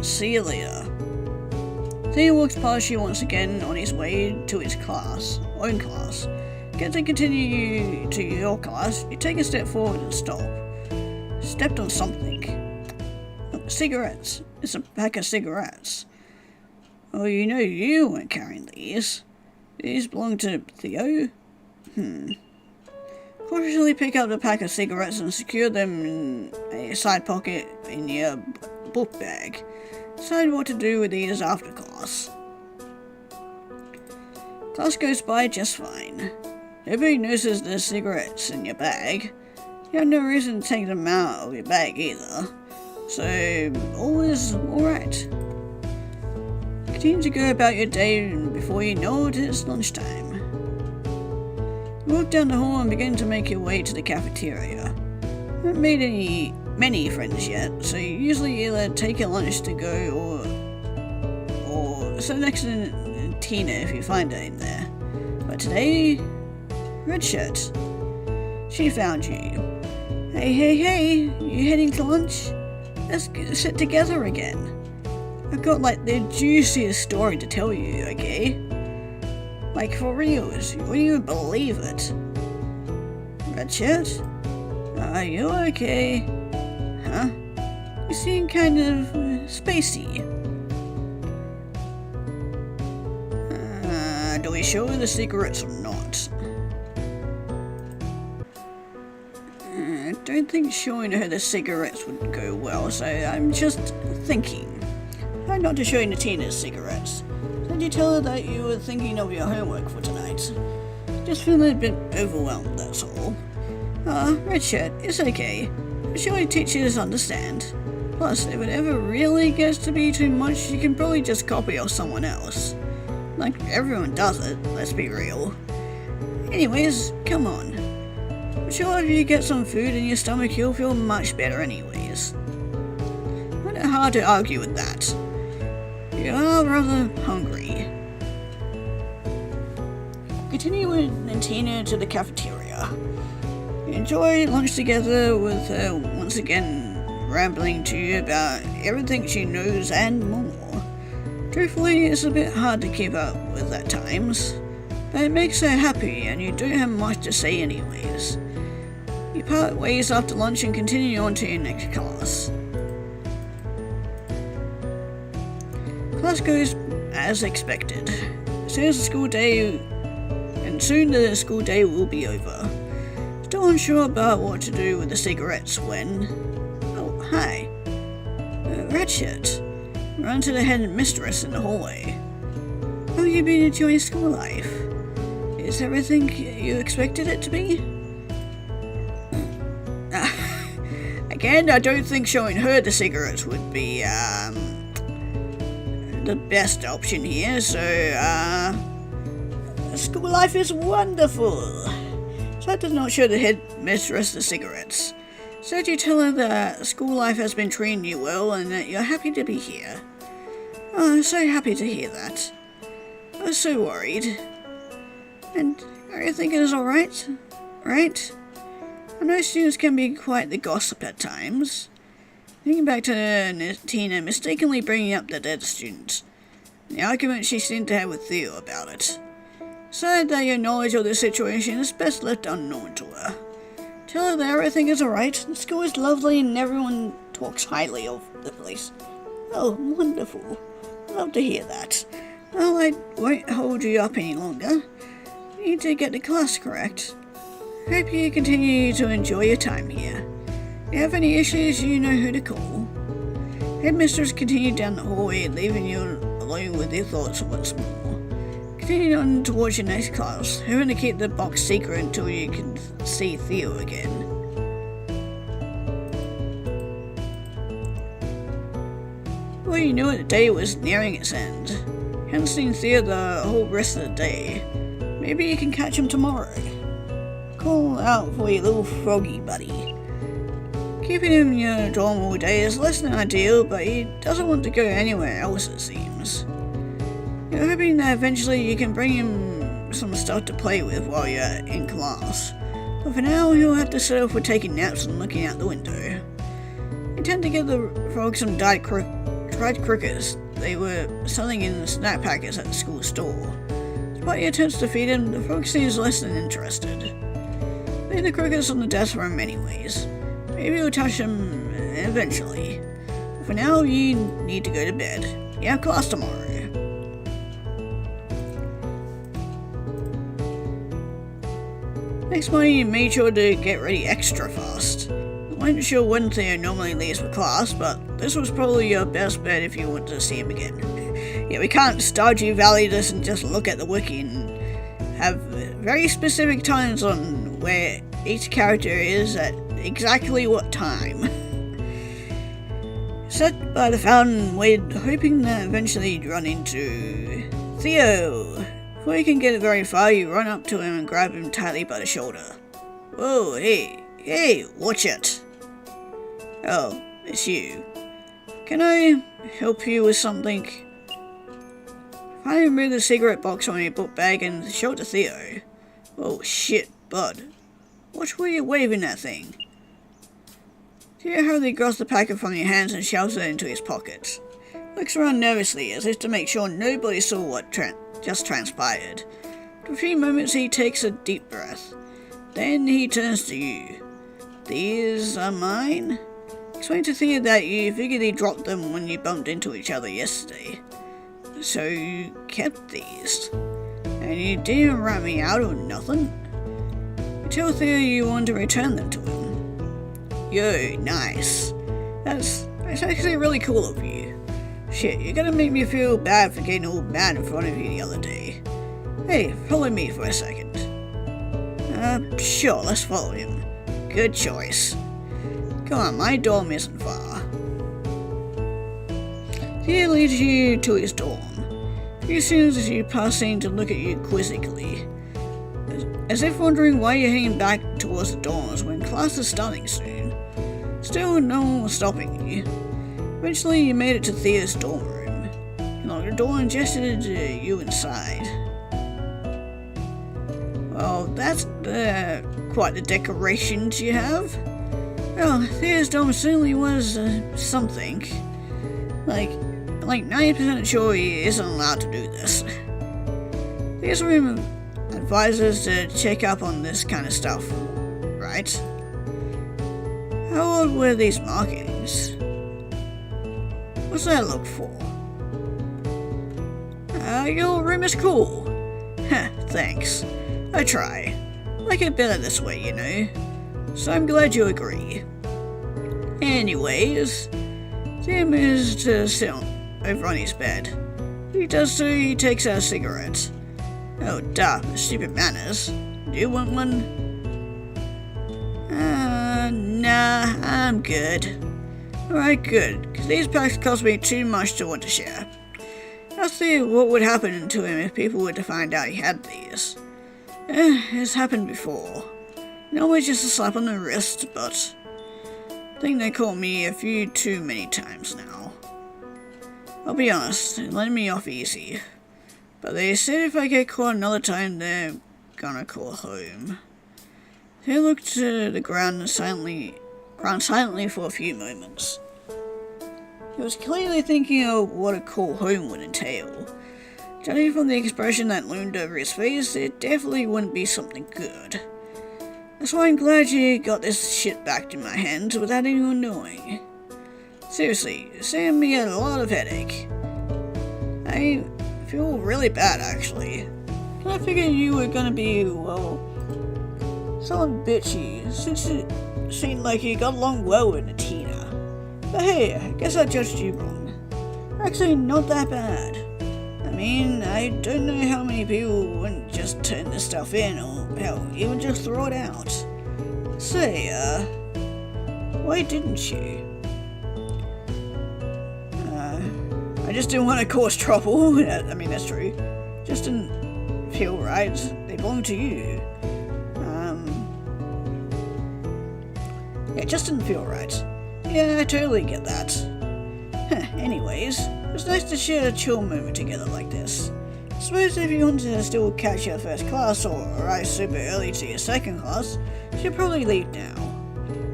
See you later. Theo walks past you once again on his way to his own class. Get to continue to your class, you take a step forward and stop. Stepped on something. Oh, cigarettes. It's a pack of cigarettes. Oh, you know you weren't carrying these. These belong to Theo? Cautiously pick up the pack of cigarettes and secure them in a side pocket in your book bag. Decide what to do with these after class. Class goes by just fine. Nobody notices the cigarettes in your bag. You have no reason to take them out of your bag either. So, all is alright. Continue to go about your day, and before you know it, it's lunchtime. You walk down the hall and begin to make your way to the cafeteria. You haven't made many friends yet, so you usually either take your lunch to go or sit next to Tina if you find her in there. But today, Redshirt, she found you. Hey, you heading to lunch? Let's sit together again. I've got like the juiciest story to tell you, okay? Like for reals, you wouldn't even believe it. Redshirt? Are you okay? Huh? You seem kind of spacey. Do we show the cigarettes or not? I don't think showing her the cigarettes would go well, so I'm just thinking. Try not to show Natina's cigarettes. Did you tell her that you were thinking of your homework for tonight? Just feeling a bit overwhelmed, that's all. Redshirt, it's okay. I'm sure teachers understand. Plus, if it ever really gets to be too much, you can probably just copy off someone else. Like, everyone does it, let's be real. Anyways, come on. I'm sure if you get some food in your stomach, you'll feel much better anyways. Not hard to argue with that. You are rather hungry. Continue with Natina to the cafeteria. You enjoy lunch together with her once again rambling to you about everything she knows and more. Truthfully, it's a bit hard to keep up with at times, but it makes her happy and you don't have much to say anyways. You part ways after lunch and continue on to your next class. Class goes as expected. Soon the school day will be over. Still unsure about what to do with the cigarettes when... Oh, hi. Redshirt. Run to the head mistress in the hallway. How have you been enjoying school life? Is everything you expected it to be? Again, I don't think showing her the cigarettes would be, the best option here, so, school life is wonderful. So I did not show the headmistress the cigarettes. Said you tell her that school life has been treating you well and that you're happy to be here. Oh, I'm so happy to hear that. I was so worried. And everything is alright, right? I know students can be quite the gossip at times. Thinking back to Tina mistakenly bringing up the dead student, and the argument she seemed to have with Theo about it. Decided that your knowledge of the situation is best left unknown to her. Tell her that everything is alright, the school is lovely and everyone talks highly of the place. Oh, wonderful. Love to hear that. Well, I won't hold you up any longer. You need to get to class, correct? Hope you continue to enjoy your time here. If you have any issues, you know who to call. Headmistress continued down the hallway, leaving you alone with your thoughts once more. Heading on towards your next class, hoping to keep the box secret until you can see Theo again. Well, you knew it, the day was nearing its end. You hadn't seen Theo the whole rest of the day. Maybe you can catch him tomorrow. Call out for your little froggy buddy. Keeping him in your dorm all day is less than ideal, but he doesn't want to go anywhere else, it seems. You're hoping that eventually you can bring him some stuff to play with while you're in class, but for now he'll have to settle for taking naps and looking out the window. You tend to give the frog some dried crickets they were selling in snack packets at the school store. Despite your attempts to feed him, the frog seems less than interested. Leave the crickets on the desk for him anyways. Maybe you'll touch them eventually. But for now, you need to go to bed. You have class tomorrow. Next morning, you made sure to get ready extra fast. I wasn't sure when Theo normally leaves for class, but this was probably your best bet if you wanted to see him again. Yeah, we can't Stardew Valley this and just look at the wiki and have very specific times on where each character is at exactly what time. Sat by the fountain, waited, hoping that eventually you'd run into Theo. Before you can get very far, you run up to him and grab him tightly by the shoulder. Whoa, hey, watch it. Oh, it's you. Can I help you with something? Finally remove the cigarette box from your book bag and show it to Theo. Oh shit, bud. Watch where you're waving that thing. Theo hurriedly grabs the packet from your hands and shoves it into his pocket. Looks around nervously as if to make sure nobody saw what just transpired. For a few moments he takes a deep breath. Then he turns to you. These are mine? Explain to Theo that you figured he dropped them when you bumped into each other yesterday. So you kept these? And you didn't rat me out or nothing? You tell Theo you want to return them to him. Yo, nice. That's actually really cool of you. Shit, you're gonna make me feel bad for getting all mad in front of you the other day. Hey, follow me for a second. Sure, let's follow him. Good choice. Come on, my dorm isn't far. Theo leads you to his dorm. A few seconds as you pass in to look at you quizzically, as if wondering why you're heading back towards the dorms when class is starting soon. Still, no one was stopping you. Eventually, you made it to Theo's dorm room. He locked the door and gestured you inside. Well, that's quite the decorations you have. Well, Theo's dorm certainly was something. Like 90% sure he isn't allowed to do this. Theo's room advises to check up on this kind of stuff, right? How old were these markings? What's that look for? Your room is cool. Heh, thanks. I try. Like it better this way, you know. So I'm glad you agree. Anyways, Tim is to sit over on his bed. He does so, he takes out a cigarette. Oh, duh, stupid manners. Do you want one? Nah, I'm good. Alright, good, because these packs cost me too much to want to share. I'll see what would happen to him if people were to find out he had these. It's happened before. Normally just a slap on the wrist, but I think they caught me a few too many times now. I'll be honest, they're letting me off easy. But they said if I get caught another time, they're gonna call home. They looked to the ground silently for a few moments. He was clearly thinking of what a call home would entail. Judging from the expression that loomed over his face, it definitely wouldn't be something good. That's why I'm glad you got this shit back in my hands without anyone knowing. Seriously, it saved me a lot of headache. I feel really bad, actually. I figured you were gonna be, well, somewhat bitchy, since it seemed like you got along well with Tina. But hey, I guess I judged you wrong. Actually, not that bad. I mean, I don't know how many people wouldn't just turn this stuff in, or hell, even just throw it out. Say, why didn't you? I just didn't want to cause trouble. I mean, that's true. Just didn't feel right. They belong to you. Yeah, just didn't feel right. Yeah, I totally get that. Anyways, it was nice to share a chill moment together like this. I suppose if you want to still catch your first class or arrive super early to your second class, you should probably leave now.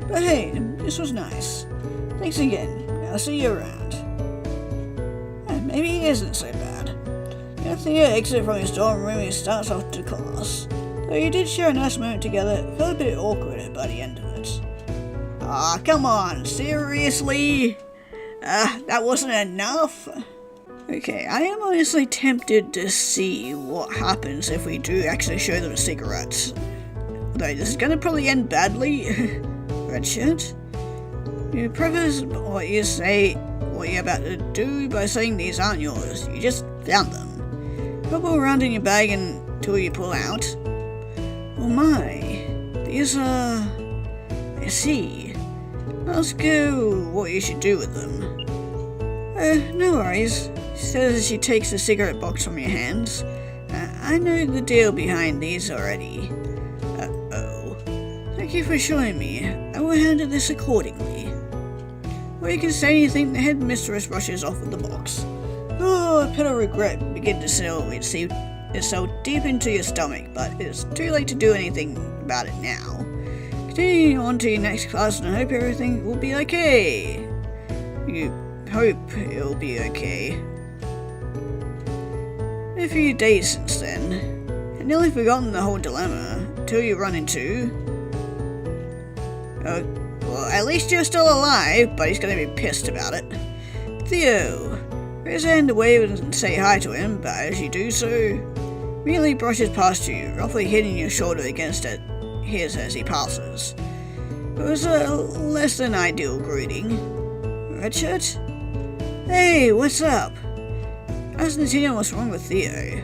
But hey, this was nice. Thanks again. I'll see you around. Maybe he isn't so bad. If the exit from his dorm room, he starts off to class. Though you did share a nice moment together, it felt a bit awkward by the end of it. Ah, come on, seriously? That wasn't enough? Okay, I am honestly tempted to see what happens if we do actually show them cigarettes. Though this is gonna probably end badly. Red shirt? You preface what you say, what you're about to do by saying these aren't yours. You just found them. Couple around in your bag until you pull out. Oh my, these are... I see. Ask her what you should do with them. No worries, she says as she takes the cigarette box from your hands. I know the deal behind these already. Uh-oh. Thank you for showing me. I will handle this accordingly. Before you can say anything, the headmistress rushes off with the box. Oh, a pit of regret begins to settle itself deep into your stomach, but it's too late to do anything about it now. Continue on to your next class and I hope everything will be okay. You hope it'll be okay. A few days since then, I'd nearly forgotten the whole dilemma until you run into... well, at least you're still alive, but he's gonna be pissed about it. Theo. Raise a hand to wave and say hi to him, but as you do so, immediately brushes past you, roughly hitting your shoulder against his as he passes. It was a less than ideal greeting. Redshirt? Hey, what's up? Asked Natina what's wrong with Theo.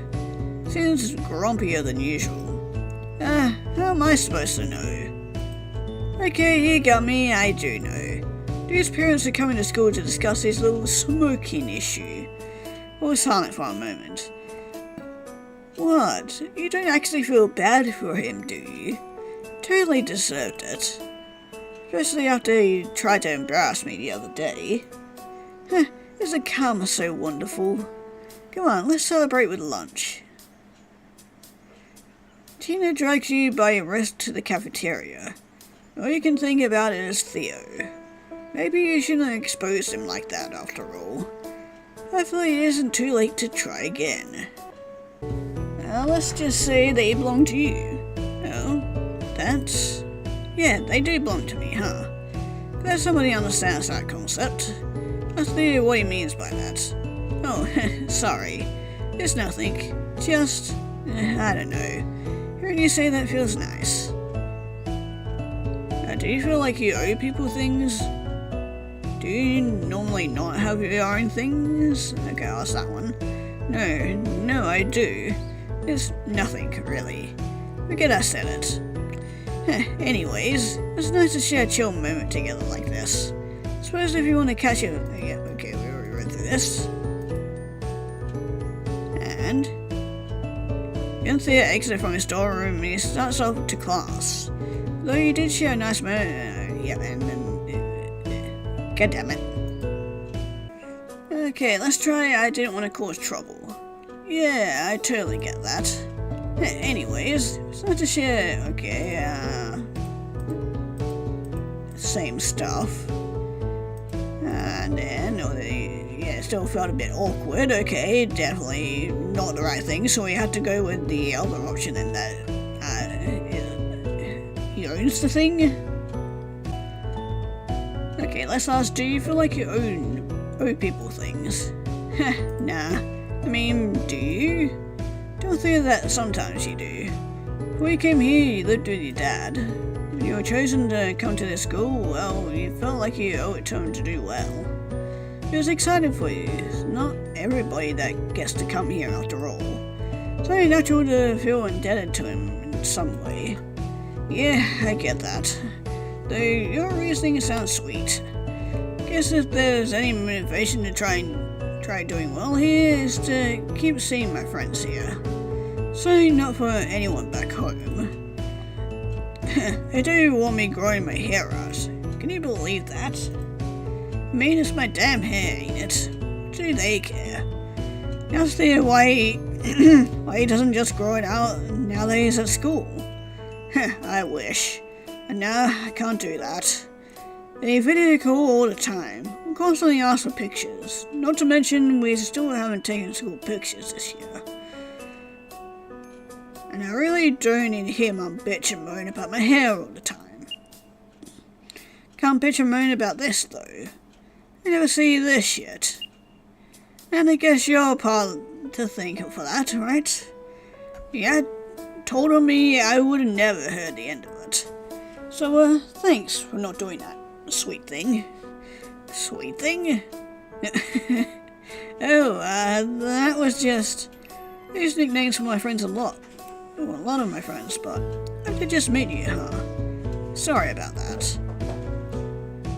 Seems grumpier than usual. How am I supposed to know? Okay, you got me, I do know. These parents are coming to school to discuss this little smoking issue. I was silent for a moment. What? You don't actually feel bad for him, do you? Totally deserved it. Especially after he tried to embarrass me the other day. Isn't karma so wonderful? Come on, let's celebrate with lunch. Tina drags you by your wrist to the cafeteria. All you can think about is Theo. Maybe you shouldn't have exposed him like that after all. Hopefully it isn't too late to try again. Let's just say they belong to you. Oh, that's... Yeah, they do belong to me, huh? Glad somebody understands that concept. Let's see what he means by that. Oh, sorry. It's nothing. Just... I don't know. Hearing you say that feels nice. Do you feel like you owe people things? Do you normally not have your own things? Okay, I'll ask that one. No, I do. It's nothing, really. Forget I said it. Anyways, it's nice to share a chill moment together like this. Suppose if you want to catch it... Yeah, okay, we already read through this. And... Theo exits from his storeroom and he starts off to class. Though you did share a nice moment... yeah, and then... God damn it. Okay, let's try I didn't want to cause trouble. Yeah, I totally get that. Anyways, it's not to share, okay, same stuff. And then, yeah, it still felt a bit awkward, okay, definitely not the right thing, so we had to go with the other option and that, he owns the thing? Okay, let's ask, do you feel like you owe people things? Nah, I mean, do you? Don't think that sometimes you do. Before you came here, you lived with your dad. When you were chosen to come to this school, well, you felt like you owe it to him to do well. She was excited for you. It's not everybody that gets to come here after all. It's only natural to feel indebted to him in some way. Yeah, I get that. Though your reasoning sounds sweet. Guess if there's any motivation to try doing well here is to keep seeing my friends here. Certainly not for anyone back home. They do want me growing my hair out. Can you believe that? I mean, it's my damn hair, ain't it? What do they care? Now see why he doesn't just grow it out now that he's at school. I wish. And now I can't do that. They video call all the time. I'm constantly asked for pictures. Not to mention we still haven't taken school pictures this year. And I really don't need to hear Mum bitch and moan about my hair all the time. Can't bitch and moan about this though. I never see this yet. And I guess you're part to thank for that, right? Yeah, told on me I would have never heard the end of it. So, thanks for not doing that sweet thing. Sweet thing? Oh, that was just... I use nicknames for my friends a lot. Well, a lot of my friends, but I did just meet you, huh? Sorry about that.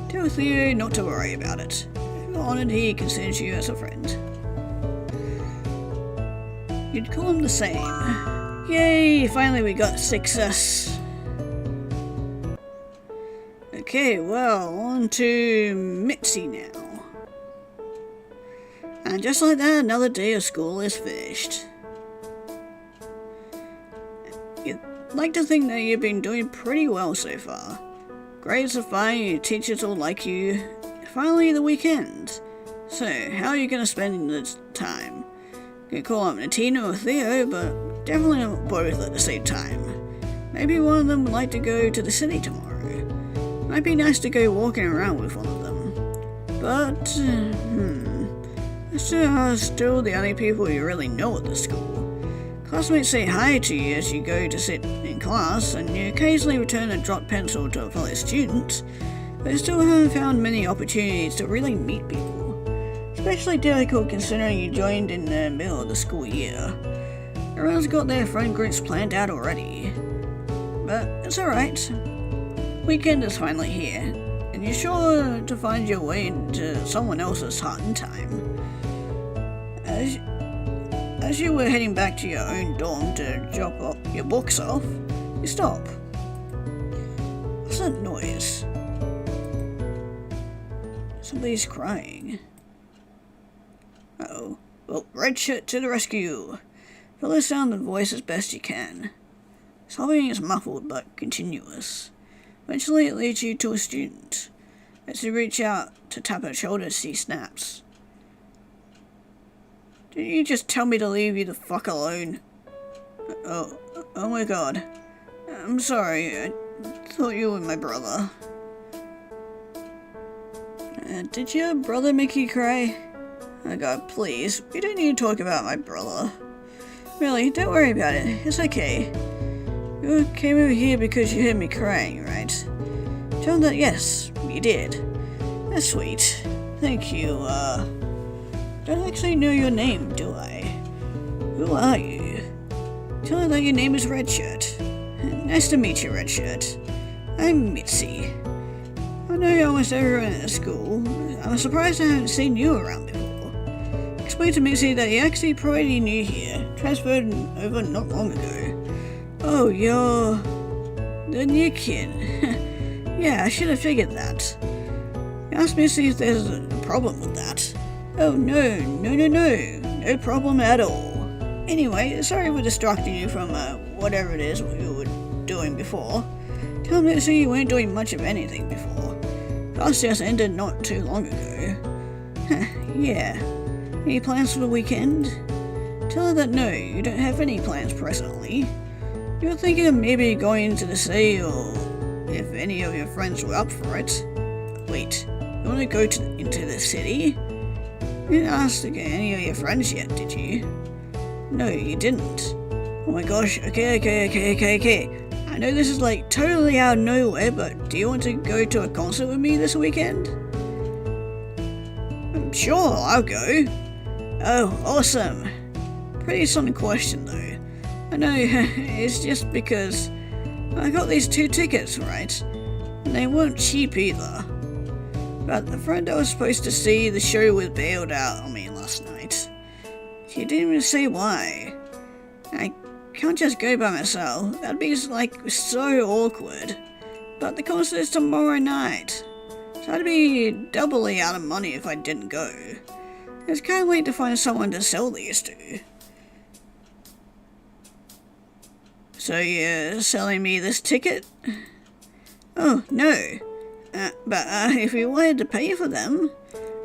Tell Theo not to worry about it. I'm honored he considers you as a friend. You'd call him the same. Yay, finally we got success. Okay, well, on to Mitzi now. And just like that, another day of school is finished. You'd like to think that you've been doing pretty well so far. Grades are fine, your teachers all like you. Finally, the weekend. So, how are you going to spend this time? You could call up Natina or Theo, but definitely not both at the same time. Maybe one of them would like to go to the city tomorrow. Might be nice to go walking around with one of them. But, those are still the only people you really know at the school. Classmates say hi to you as you go to sit in class, and you occasionally return a dropped pencil to a fellow student, but you still haven't found many opportunities to really meet people. Especially difficult considering you joined in the middle of the school year. Everyone's got their friend groups planned out already. But it's alright. Weekend is finally here, and you're sure to find your way into someone else's heart in time. As you were heading back to your own dorm to drop up your books off, you stop. What's that noise? Somebody's crying. Uh-oh. Well, red shirt to the rescue. Follow the sound of the voice as best you can. Sobbing is muffled but continuous. Eventually it leads you to a student. As you reach out to tap her shoulder, she snaps. Didn't you just tell me to leave you the fuck alone? Oh my god. I'm sorry, I thought you were my brother. Did your brother make you cry? Oh god, please, we don't need to talk about my brother. Really, don't worry about it, it's okay. You came over here because you heard me crying, right? Tell him that yes, you did. That's sweet. Thank you, don't actually know your name, do I? Who are you? Tell her that your name is Redshirt. Nice to meet you, Redshirt. I'm Mitzi. I know almost everyone at school. I'm surprised I haven't seen you around before. Explain to Mitzi that you're actually pretty new here, transferred over not long ago. Oh, you're the new kid. Yeah, I should have figured that. Ask Mitzi if there's a problem with that. Oh no, no problem at all. Anyway, sorry for distracting you from whatever it is you were doing before. Tell Mitzi you weren't doing much of anything before. Class just ended not too long ago. Yeah. Any plans for the weekend? Tell her that no, you don't have any plans presently. You were thinking of maybe going to the city, or if any of your friends were up for it. Wait, you want to go into the city? You didn't ask any of your friends yet, did you? No, you didn't. Oh my gosh, okay. I know this is like totally out of nowhere, but do you want to go to a concert with me this weekend? Sure, I'll go. Oh, awesome. Pretty sudden question though. I know, it's just because I got these 2 tickets, right? And they weren't cheap either. But the friend I was supposed to see the show was bailed out on me last night. She didn't even say why. I can't just go by myself. That'd be like so awkward. But the concert is tomorrow night. So I'd be doubly out of money if I didn't go. It's kind of late to find someone to sell these to. So you're selling me this ticket? Oh, no. But if you wanted to pay for them,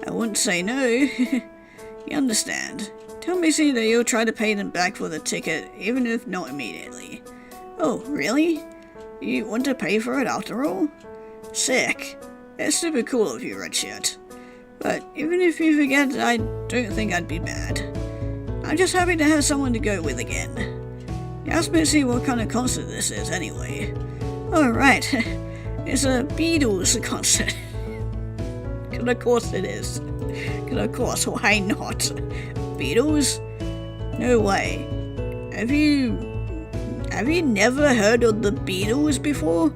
I wouldn't say no. You understand. Tell Missy that you'll try to pay them back for the ticket, even if not immediately. Oh, really? You want to pay for it after all? Sick. That's super cool of you, Redshirt. But even if you forget, I don't think I'd be mad. I'm just happy to have someone to go with again. Ask Missy what kind of concert this is anyway. Oh, right. It's a Beatles concert. Because of course it is. Because of course, why not? Beatles? No way. Have you never heard of the Beatles before?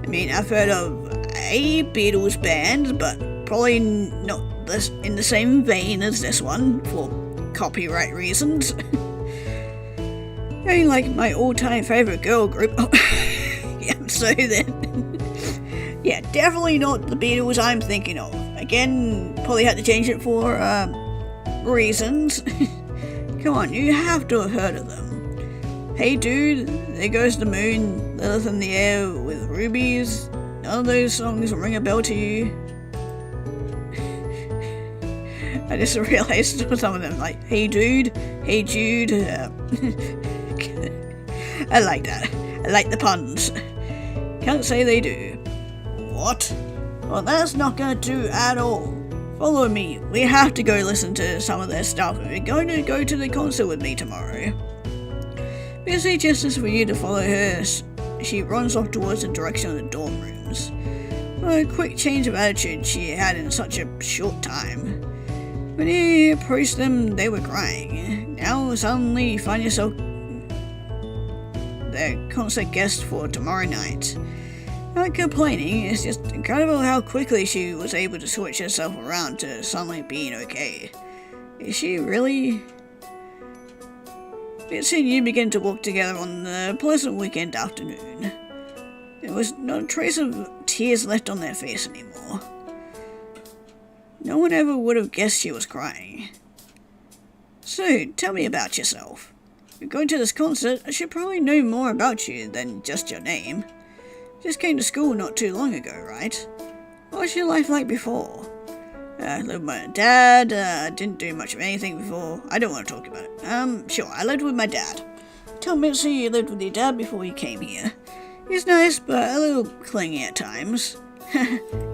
I mean, I've heard of a Beatles band, but probably not this in the same vein as this one, for copyright reasons. I mean, like my all-time favorite girl group. Oh, yeah, so then. Yeah, definitely not the Beatles I'm thinking of. Again, probably had to change it for, reasons. Come on, you have to have heard of them. Hey dude, there goes the moon, Lilith in the air with rubies. None of those songs ring a bell to you. I just realized some of them, like, hey dude, hey Jude. I like that. I like the puns. Can't say they do. What? Well, that's not gonna do at all. Follow me. We have to go listen to some of their stuff. We're going to go to the concert with me tomorrow. Missy gestures for you to follow her. She runs off towards the direction of the dorm rooms. What a quick change of attitude she had in such a short time. When you approached them, they were crying. Now suddenly you find yourself their concert guest for tomorrow night. Not complaining, it's just incredible how quickly she was able to switch herself around to suddenly being okay. Is she really? Bitsy and you begin to walk together on the pleasant weekend afternoon. There was not a trace of tears left on their face anymore. No one ever would have guessed she was crying. So, tell me about yourself. You're going to this concert, I should probably know more about you than just your name. Just came to school not too long ago, right? What was your life like before? Lived with my dad, didn't do much of anything before. I don't want to talk about it. Sure, I lived with my dad. Tell Mitzi you lived with your dad before you came here. He's nice, but a little clingy at times.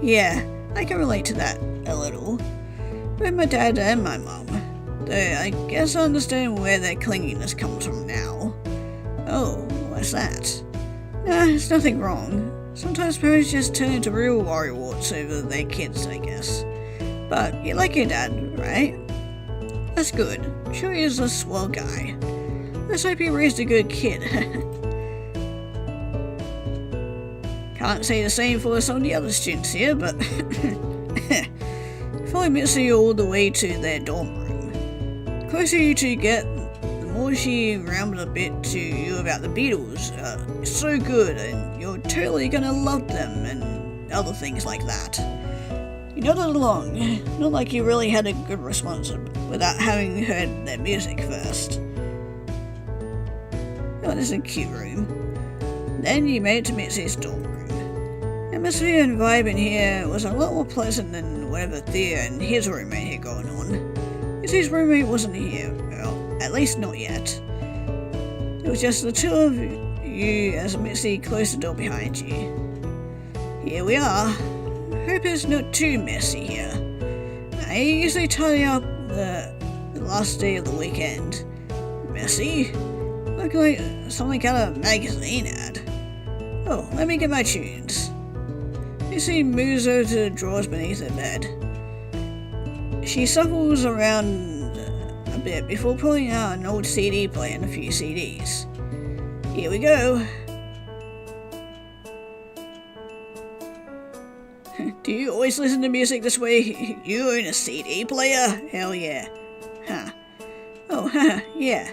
Yeah, I can relate to that a little. With my dad and my mum. Though I guess I understand where their clinginess comes from now. Oh, what's that? Nah, it's nothing wrong. Sometimes parents just turn into real worrywarts over their kids, I guess. But you like your dad, right? That's good. I'm sure he is a swell guy. Let's hope he raised a good kid. Can't say the same for some of the other students here, but follow Mitzi all the way to their dorm room. The closer you two get, the more she rambled a bit to you about the Beatles. It's so good, and you're totally gonna love them, and other things like that. You nodded along, not like you really had a good response without having heard their music first. Oh, this is a cute room. Then you made it to Mitzi's dorm room. The atmosphere and vibe in here was a lot more pleasant than whatever Thea and his roommate had going on. Mitzi's roommate wasn't here, well, at least not yet. It was just the two of you as Mitzi closed the door behind you. Here we are. Hope it's not too messy here. I usually tidy up the last day of the weekend. Messy? Look like something out of a magazine ad. Oh, let me get my tunes. Missy moves over to the drawers beneath her bed. She shuffles around a bit before pulling out an old CD player and a few CDs. Here we go. Do you always listen to music this way? You own a CD player? Hell yeah. Huh. Oh, haha, yeah.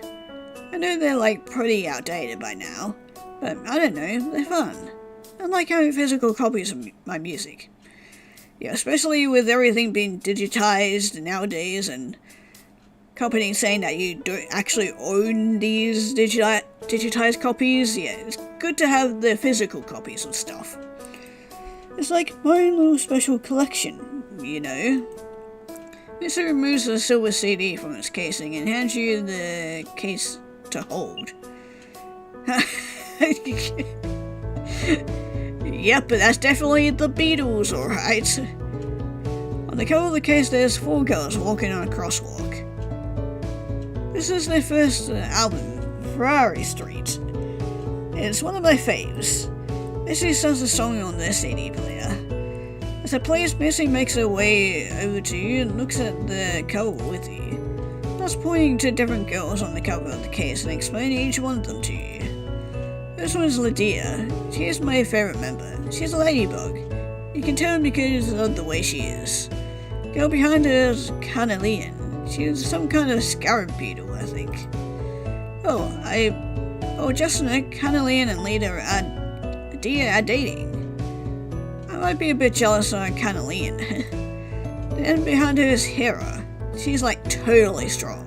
I know they're like pretty outdated by now, but I don't know, they're fun. I like having physical copies of my music. Yeah, especially with everything being digitized nowadays and companies saying that you don't actually own these digitized copies. Yeah, it's good to have the physical copies of stuff. It's like my own little special collection, you know. This removes the silver CD from its casing and hands you the case to hold. Yep, but that's definitely the Beatles, alright. On the cover of the case there's 4 girls walking on a crosswalk. This is their first album, Ferrari Street. It's one of my faves. Missy starts a song on their CD player. As it plays, Missy makes her way over to you and looks at the cover with you. Thus pointing to different girls on the cover of the case and explaining each one of them to you. This one's Lydia. She is my favourite member. She's a ladybug. You can tell because of the way she is. Girl behind her is Carnelian. She's some kind of scarab beetle, I think. Just know, Carnelian and Lydia are dating. I might be a bit jealous on Carnelian. Then behind her is Hera. She's like totally strong.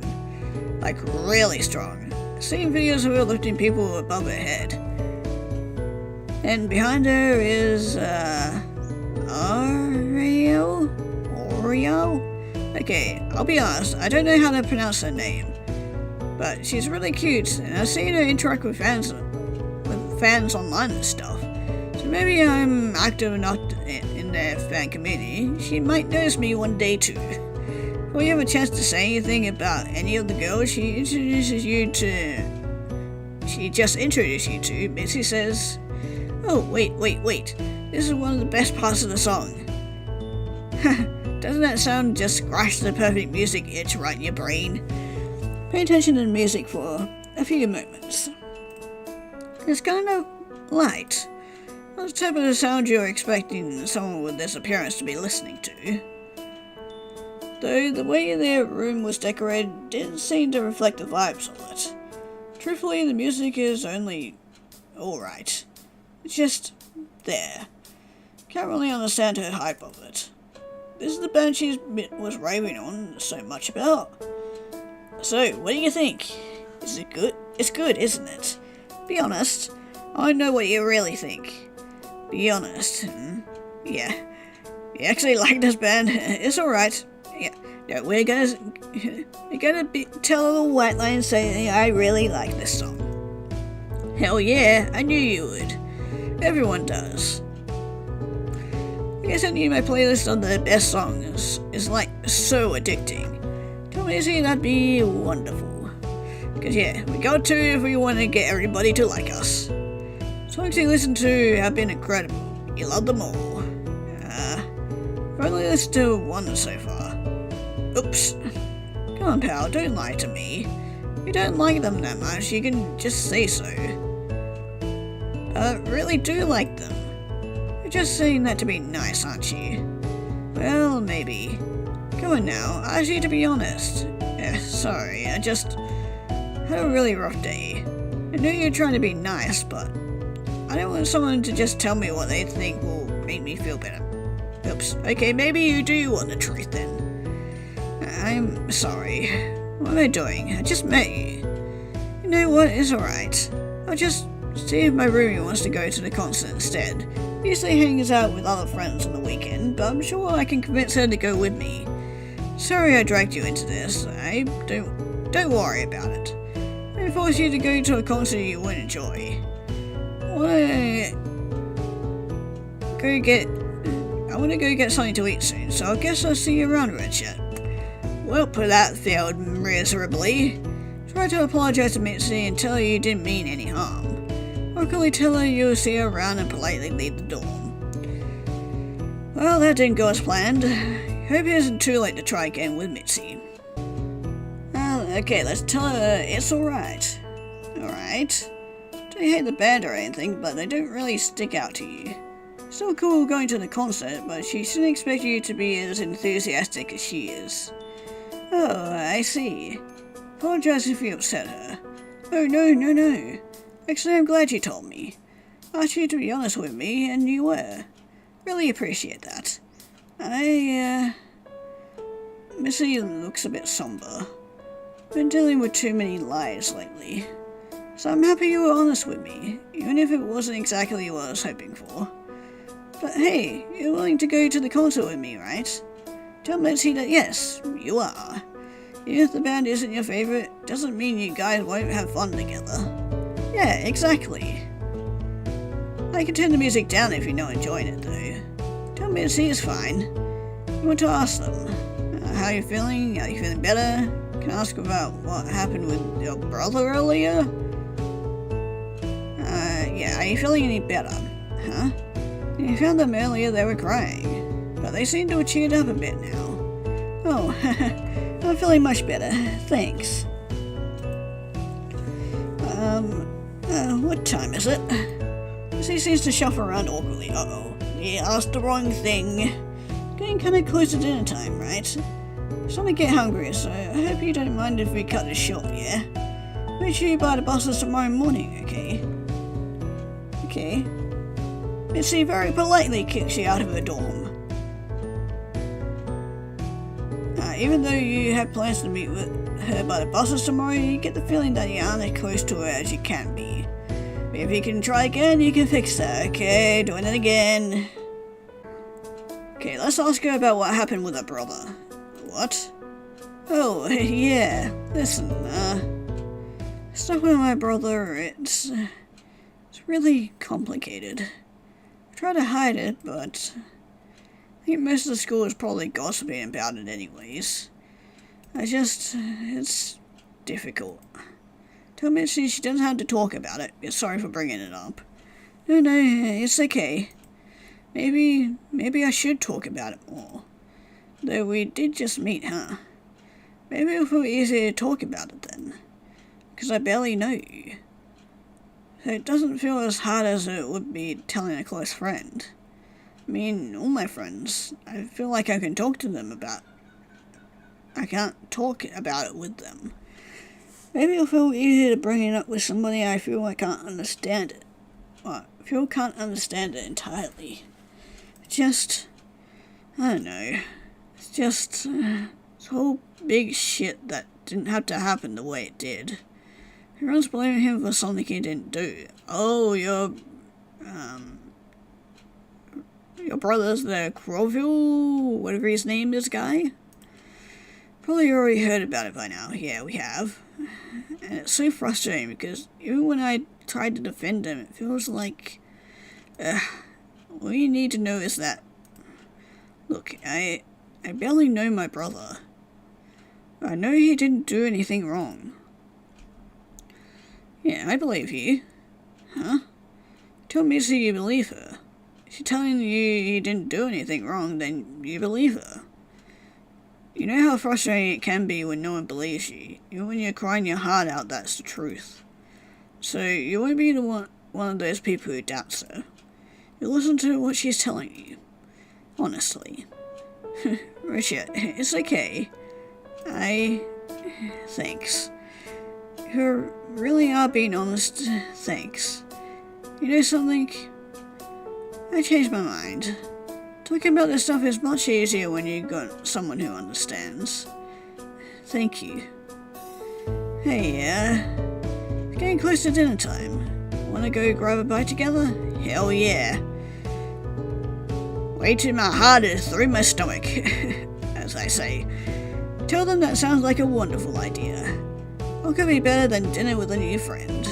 Like really strong. I've seen videos of her lifting people above her head. And behind her is Oreo? Okay, I'll be honest, I don't know how to pronounce her name. But she's really cute, and I've seen her interact with fans online and stuff. So maybe I'm active enough in their fan community. She might notice me one day too. Before you have a chance to say anything about any of the girls she just introduced you to, Missy says, "Oh, wait. This is one of the best parts of the song." Doesn't that sound just scratch the perfect music itch right in your brain? Pay attention to the music for a few moments. It's kind of light. Not the type of the sound you're expecting someone with this appearance to be listening to. Though the way their room was decorated didn't seem to reflect the vibes of it. Truthfully, the music is only alright. It's just there. Can't really understand her hype of it. This is the band she was raving on so much about. So, what do you think? Is it good? It's good, isn't it? Be honest. I know what you really think. Be honest. Yeah. You actually like this band? It's alright. Yeah, we're gonna tell a little white lie and say I really like this song. Hell yeah, I knew you would. Everyone does. I guess I need my playlist on the best songs. It's like so addicting. Tell me, see, that'd be wonderful. Because yeah, we got to if we want to get everybody to like us. Songs you listen to have been incredible. You love them all. I've only listened to one so far. Oops. Come on, pal, don't lie to me. If you don't like them that much, you can just say so. I really do like them. You're just saying that to be nice, aren't you? Well, maybe. Come on now, I asked you to be honest. Sorry, I just had a really rough day. I know you're trying to be nice, but I don't want someone to just tell me what they think will make me feel better. Oops, okay, maybe you do want the truth then. I'm sorry. What am I doing? I just met you. You know what, it's alright. I'll just see if my roomie wants to go to the concert instead. He usually hangs out with other friends on the weekend, but I'm sure I can convince her to go with me. Sorry I dragged you into this. Don't worry about it. I force you to go to a concert you won't enjoy. I want to go get something to eat soon, so I guess I'll see you around, Redshirt. Well, that failed miserably. Try to apologize to Mitzi and tell her you didn't mean any harm. Or quickly tell her you'll see her around and politely leave the dorm. Well, that didn't go as planned. Hope it isn't too late to try again with Mitzi. Okay, let's tell her it's alright. Alright? Don't hate the band or anything, but they don't really stick out to you. Still cool going to the concert, but she shouldn't expect you to be as enthusiastic as she is. Oh, I see. Apologize if you upset her. Oh, no. Actually, I'm glad you told me. I asked you to be honest with me, and you were. Really appreciate that. Missy looks a bit somber. Been dealing with too many lies lately. So I'm happy you were honest with me, even if it wasn't exactly what I was hoping for. But hey, you're willing to go to the concert with me, right? Tell Mitzi that yes, you are. Even if the band isn't your favorite, doesn't mean you guys won't have fun together. Yeah, exactly. I can turn the music down if you're not enjoying it though. Tell Mitzi it's fine. You want to ask them, how you feeling? Are you feeling better? Can I ask about what happened with your brother earlier? Yeah, are you feeling any better? Huh? You found them earlier, they were crying, but they seem to have cheered up a bit now. Oh, I'm feeling much better, thanks. What time is it? He seems to shuffle around awkwardly. Uh-oh, he asked the wrong thing. Getting kind of close to dinner time, right? Starting to get hungry, so I hope you don't mind if we cut this short, yeah? Make sure you buy the buses tomorrow morning, okay? Okay. Mitzi very politely kicks you out of her dorm. Even though you have plans to meet with her by the buses tomorrow, you get the feeling that you aren't as close to her as you can be. But if you can try again, you can fix that, okay? Doing it again. Okay, let's ask her about what happened with her brother. What? Oh, yeah. Listen, stuff with my brother, it's really complicated. I try to hide it, but I think most of the school is probably gossiping about it anyways. It's difficult. Tell Mitzi she doesn't have to talk about it. Sorry for bringing it up. No, it's okay. Maybe I should talk about it more. Though we did just meet, huh? Maybe it'll feel easier to talk about it then. Because I barely know you. So it doesn't feel as hard as it would be telling a close friend. I mean, all my friends, I feel like I can talk to them about... I can't talk about it with them. Maybe it'll feel easier to bring it up with somebody I feel I can't understand it. Well, I feel can't understand it entirely. Just... I don't know. It's just... this whole big shit that didn't have to happen the way it did. Everyone's blaming him for something he didn't do. Oh, your brother's the Crowville, whatever his name is, guy? Probably already heard about it by now. Yeah, we have. And it's so frustrating because even when I tried to defend him, it feels like... all you need to know is that... Look, I barely know my brother. I know he didn't do anything wrong. Yeah, I believe you. Huh? Tell Missy you believe her. If she's telling you he didn't do anything wrong, then you believe her. You know how frustrating it can be when no one believes you. Even when you're crying your heart out, that's the truth. So you won't be the one of those people who doubts her. You listen to what she's telling you. Honestly. Richard, it's okay. Thanks. You really are being honest. Thanks. You know something? I changed my mind. Talking about this stuff is much easier when you've got someone who understands. Thank you. Hey, it's getting close to dinner time. Wanna go grab a bite together? Hell yeah. Way to my heart is through my stomach, as I say. Tell them that sounds like a wonderful idea. What could be better than dinner with a new friend?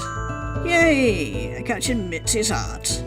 Yay! I captured Mitzi's heart.